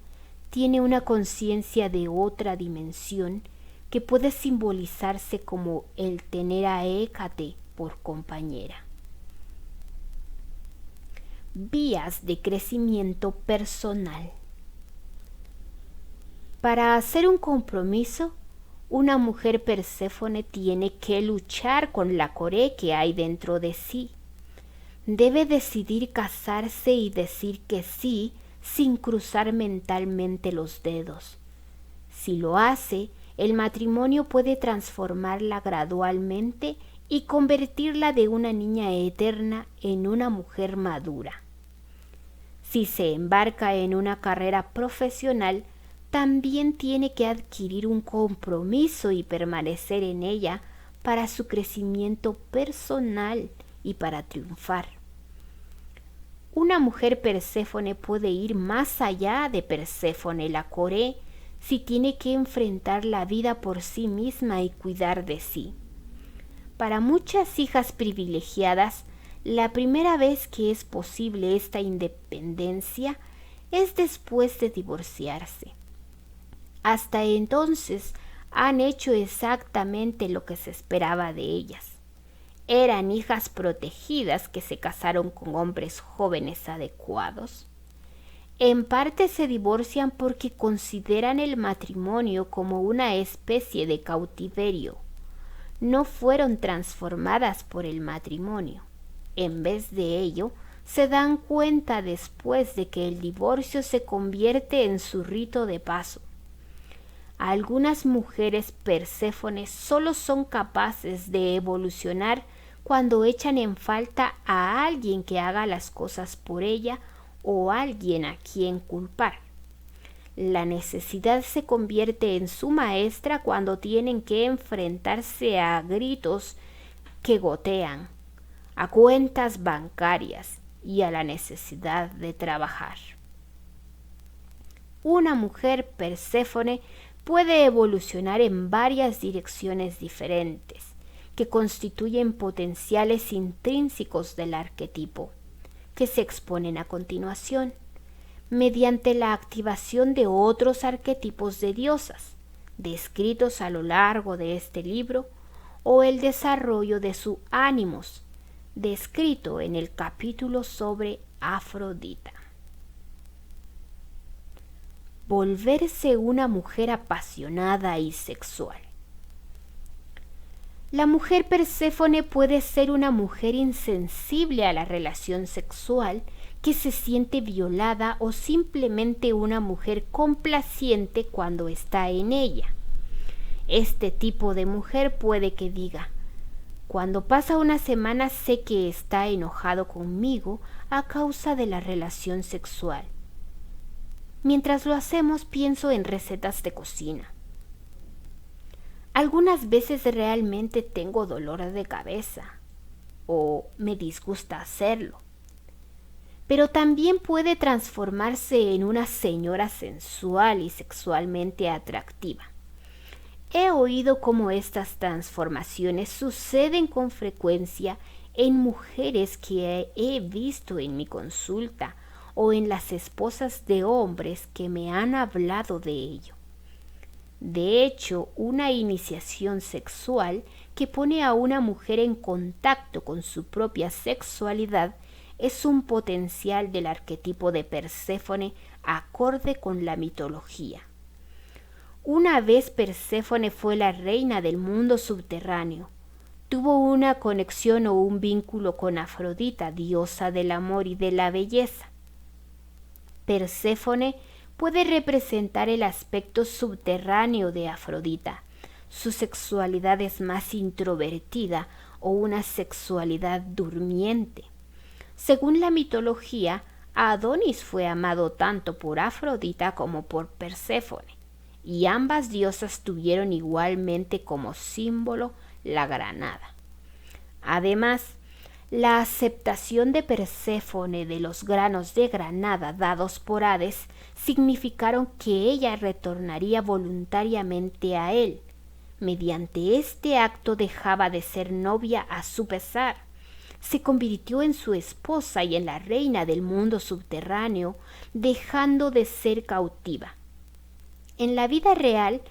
tiene una conciencia de otra dimensión que puede simbolizarse como el tener a Hécate por compañera. Vías de crecimiento personal. Para hacer un compromiso, una mujer Perséfone tiene que luchar con la Coré que hay dentro de sí. Debe decidir casarse y decir que sí sin cruzar mentalmente los dedos. Si lo hace, el matrimonio puede transformarla gradualmente y convertirla de una niña eterna en una mujer madura. Si se embarca en una carrera profesional, también tiene que adquirir un compromiso y permanecer en ella para su crecimiento personal y para triunfar. Una mujer Perséfone puede ir más allá de Perséfone la Coré si tiene que enfrentar la vida por sí misma y cuidar de sí. Para muchas hijas privilegiadas, la primera vez que es posible esta independencia es después de divorciarse. Hasta entonces han hecho exactamente lo que se esperaba de ellas. eran hijas protegidas que se casaron con hombres jóvenes adecuados. En parte se divorcian porque consideran el matrimonio como una especie de cautiverio. No fueron transformadas por el matrimonio. En vez de ello, se dan cuenta después de que el divorcio se convierte en su rito de paso. Algunas mujeres Perséfones solo son capaces de evolucionar cuando echan en falta a alguien que haga las cosas por ella o alguien a quien culpar. La necesidad se convierte en su maestra cuando tienen que enfrentarse a gritos que gotean, a cuentas bancarias y a la necesidad de trabajar. Una mujer Perséfone puede evolucionar en varias direcciones diferentes, que constituyen potenciales intrínsecos del arquetipo, que se exponen a continuación, mediante la activación de otros arquetipos de diosas, descritos a lo largo de este libro, o el desarrollo de su ánimos, descrito en el capítulo sobre Afrodita. Volverse una mujer apasionada y sexual. La mujer Perséfone puede ser una mujer insensible a la relación sexual, que se siente violada, o simplemente una mujer complaciente cuando está en ella. Este tipo de mujer puede que diga: cuando pasa una semana sé que está enojado conmigo a causa de la relación sexual. Mientras lo hacemos pienso en recetas de cocina. Algunas veces realmente tengo dolor de cabeza o me disgusta hacerlo. Pero también puede transformarse en una señora sensual y sexualmente atractiva. He oído cómo estas transformaciones suceden con frecuencia en mujeres que he visto en mi consulta o en las esposas de hombres que me han hablado de ello. De hecho, una iniciación sexual que pone a una mujer en contacto con su propia sexualidad es un potencial del arquetipo de Perséfone acorde con la mitología. Una vez Perséfone fue la reina del mundo subterráneo. Tuvo una conexión o un vínculo con Afrodita, diosa del amor y de la belleza. Perséfone puede representar el aspecto subterráneo de Afrodita. Su sexualidad es más introvertida o una sexualidad durmiente. Según la mitología, Adonis fue amado tanto por Afrodita como por Perséfone, y ambas diosas tuvieron igualmente como símbolo la granada. Además, la aceptación de Perséfone de los granos de granada dados por Hades significaron que ella retornaría voluntariamente a él. Mediante este acto dejaba de ser novia a su pesar. Se convirtió en su esposa y en la reina del mundo subterráneo, dejando de ser cautiva. En la vida real,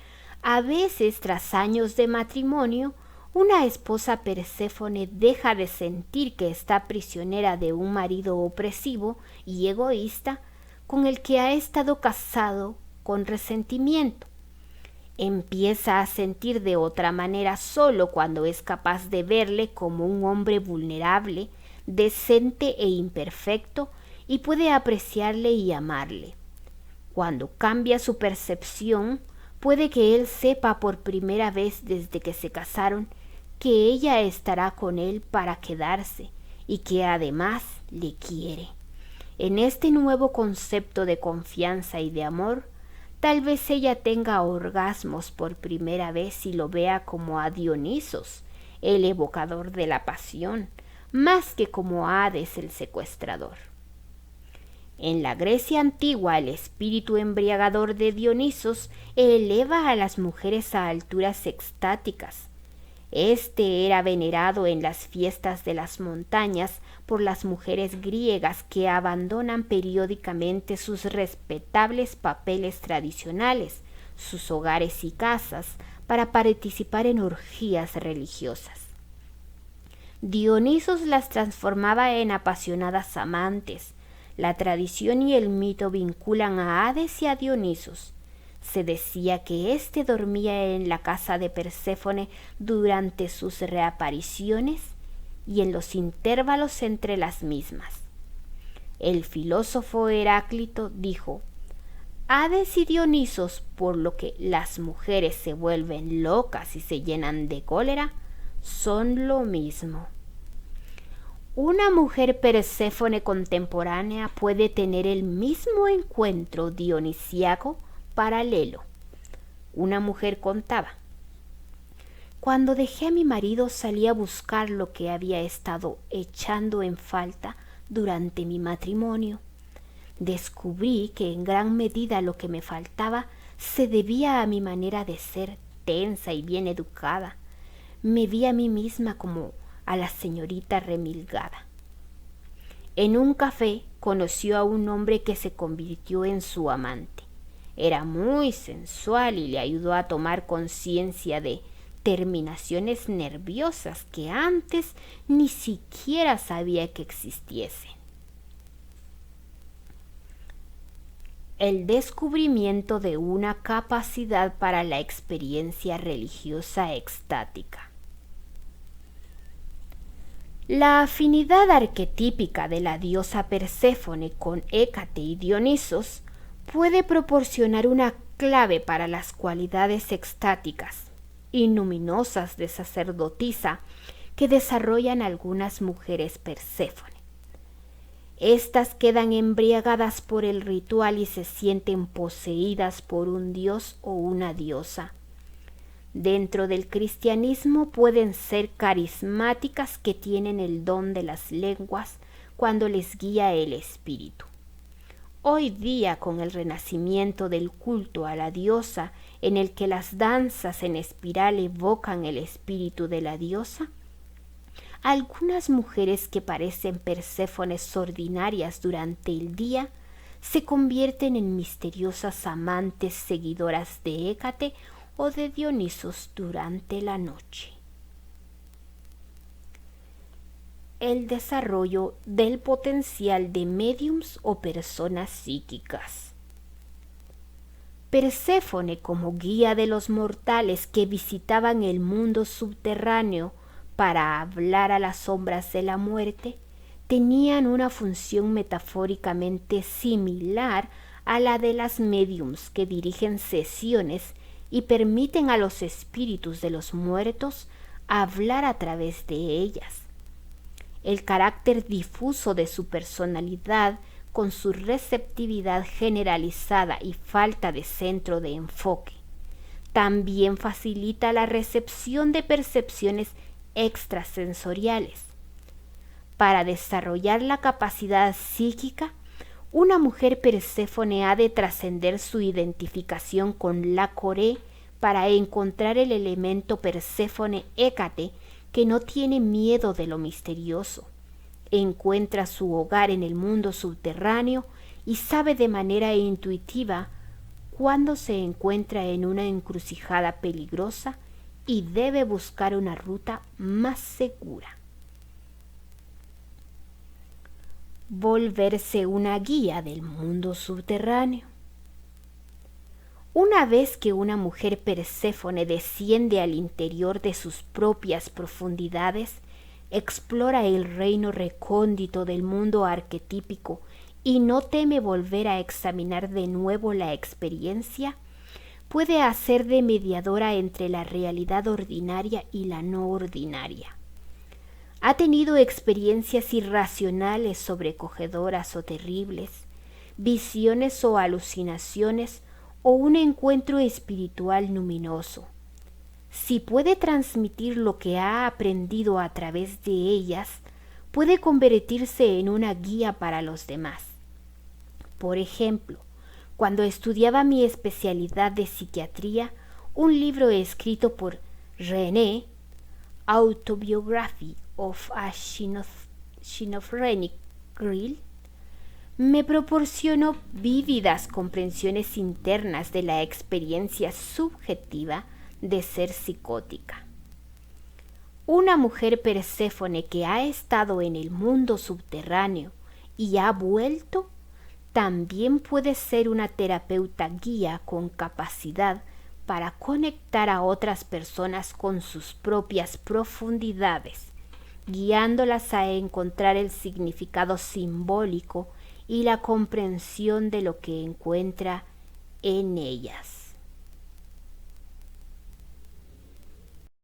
a veces tras años de matrimonio, una esposa Perséfone deja de sentir que está prisionera de un marido opresivo y egoísta con el que ha estado casado con resentimiento. Empieza a sentir de otra manera solo cuando es capaz de verle como un hombre vulnerable, decente e imperfecto, y puede apreciarle y amarle. Cuando cambia su percepción, puede que él sepa por primera vez desde que se casaron que ella estará con él para quedarse y que además le quiere. En este nuevo concepto de confianza y de amor, tal vez ella tenga orgasmos por primera vez y lo vea como a Dionisos, el evocador de la pasión, más que como a Hades, el secuestrador. En la Grecia antigua, el espíritu embriagador de Dionisos eleva a las mujeres a alturas extáticas. Este era venerado en las fiestas de las montañas por las mujeres griegas que abandonan periódicamente sus respetables papeles tradicionales, sus hogares y casas, para participar en orgías religiosas. Dionisos las transformaba en apasionadas amantes. La tradición y el mito vinculan a Hades y a Dionisos. Se decía que éste dormía en la casa de Perséfone durante sus reapariciones y en los intervalos entre las mismas. El filósofo Heráclito dijo: Hades y Dionisos, por lo que las mujeres se vuelven locas y se llenan de cólera, son lo mismo. Una mujer Perséfone contemporánea puede tener el mismo encuentro dionisíaco paralelo. Una mujer contaba: cuando dejé a mi marido salí a buscar lo que había estado echando en falta durante mi matrimonio. Descubrí que en gran medida lo que me faltaba se debía a mi manera de ser tensa y bien educada. Me vi a mí misma como a la señorita remilgada. En un café conoció a un hombre que se convirtió en su amante. Era muy sensual y le ayudó a tomar conciencia de terminaciones nerviosas que antes ni siquiera sabía que existiesen. El descubrimiento de una capacidad para la experiencia religiosa extática. La afinidad arquetípica de la diosa Perséfone con Hécate y Dionisos puede proporcionar una clave para las cualidades extáticas y luminosas de sacerdotisa que desarrollan algunas mujeres Perséfone. Estas quedan embriagadas por el ritual y se sienten poseídas por un dios o una diosa. Dentro del cristianismo pueden ser carismáticas que tienen el don de las lenguas cuando les guía el espíritu. Hoy día, con el renacimiento del culto a la diosa, en el que las danzas en espiral evocan el espíritu de la diosa, algunas mujeres que parecen Perséfones ordinarias durante el día se convierten en misteriosas amantes seguidoras de Hécate o de Dionisos durante la noche. El desarrollo del potencial de médiums o personas psíquicas. Perséfone, como guía de los mortales que visitaban el mundo subterráneo para hablar a las sombras de la muerte, tenían una función metafóricamente similar a la de las médiums que dirigen sesiones y permiten a los espíritus de los muertos hablar a través de ellas. El carácter difuso de su personalidad, con su receptividad generalizada y falta de centro de enfoque, también facilita la recepción de percepciones extrasensoriales. Para desarrollar la capacidad psíquica, una mujer Perséfone ha de trascender su identificación con la Coré para encontrar el elemento Perséfone Hécate que no tiene miedo de lo misterioso. Encuentra su hogar en el mundo subterráneo y sabe de manera intuitiva cuando se encuentra en una encrucijada peligrosa y debe buscar una ruta más segura. Volverse una guía del mundo subterráneo. Una vez que una mujer Perséfone desciende al interior de sus propias profundidades, explora el reino recóndito del mundo arquetípico y no teme volver a examinar de nuevo la experiencia, puede hacer de mediadora entre la realidad ordinaria y la no ordinaria. Ha tenido experiencias irracionales, sobrecogedoras o terribles, visiones o alucinaciones o un encuentro espiritual luminoso. Si puede transmitir lo que ha aprendido a través de ellas, puede convertirse en una guía para los demás. Por ejemplo, cuando estudiaba mi especialidad de psiquiatría, un libro escrito por René, Autobiography of a Schizophrenic Girl, me proporcionó vívidas comprensiones internas de la experiencia subjetiva de ser psicótica. Una mujer Perséfone que ha estado en el mundo subterráneo y ha vuelto, también puede ser una terapeuta guía con capacidad para conectar a otras personas con sus propias profundidades, guiándolas a encontrar el significado simbólico y la comprensión de lo que encuentra en ellas.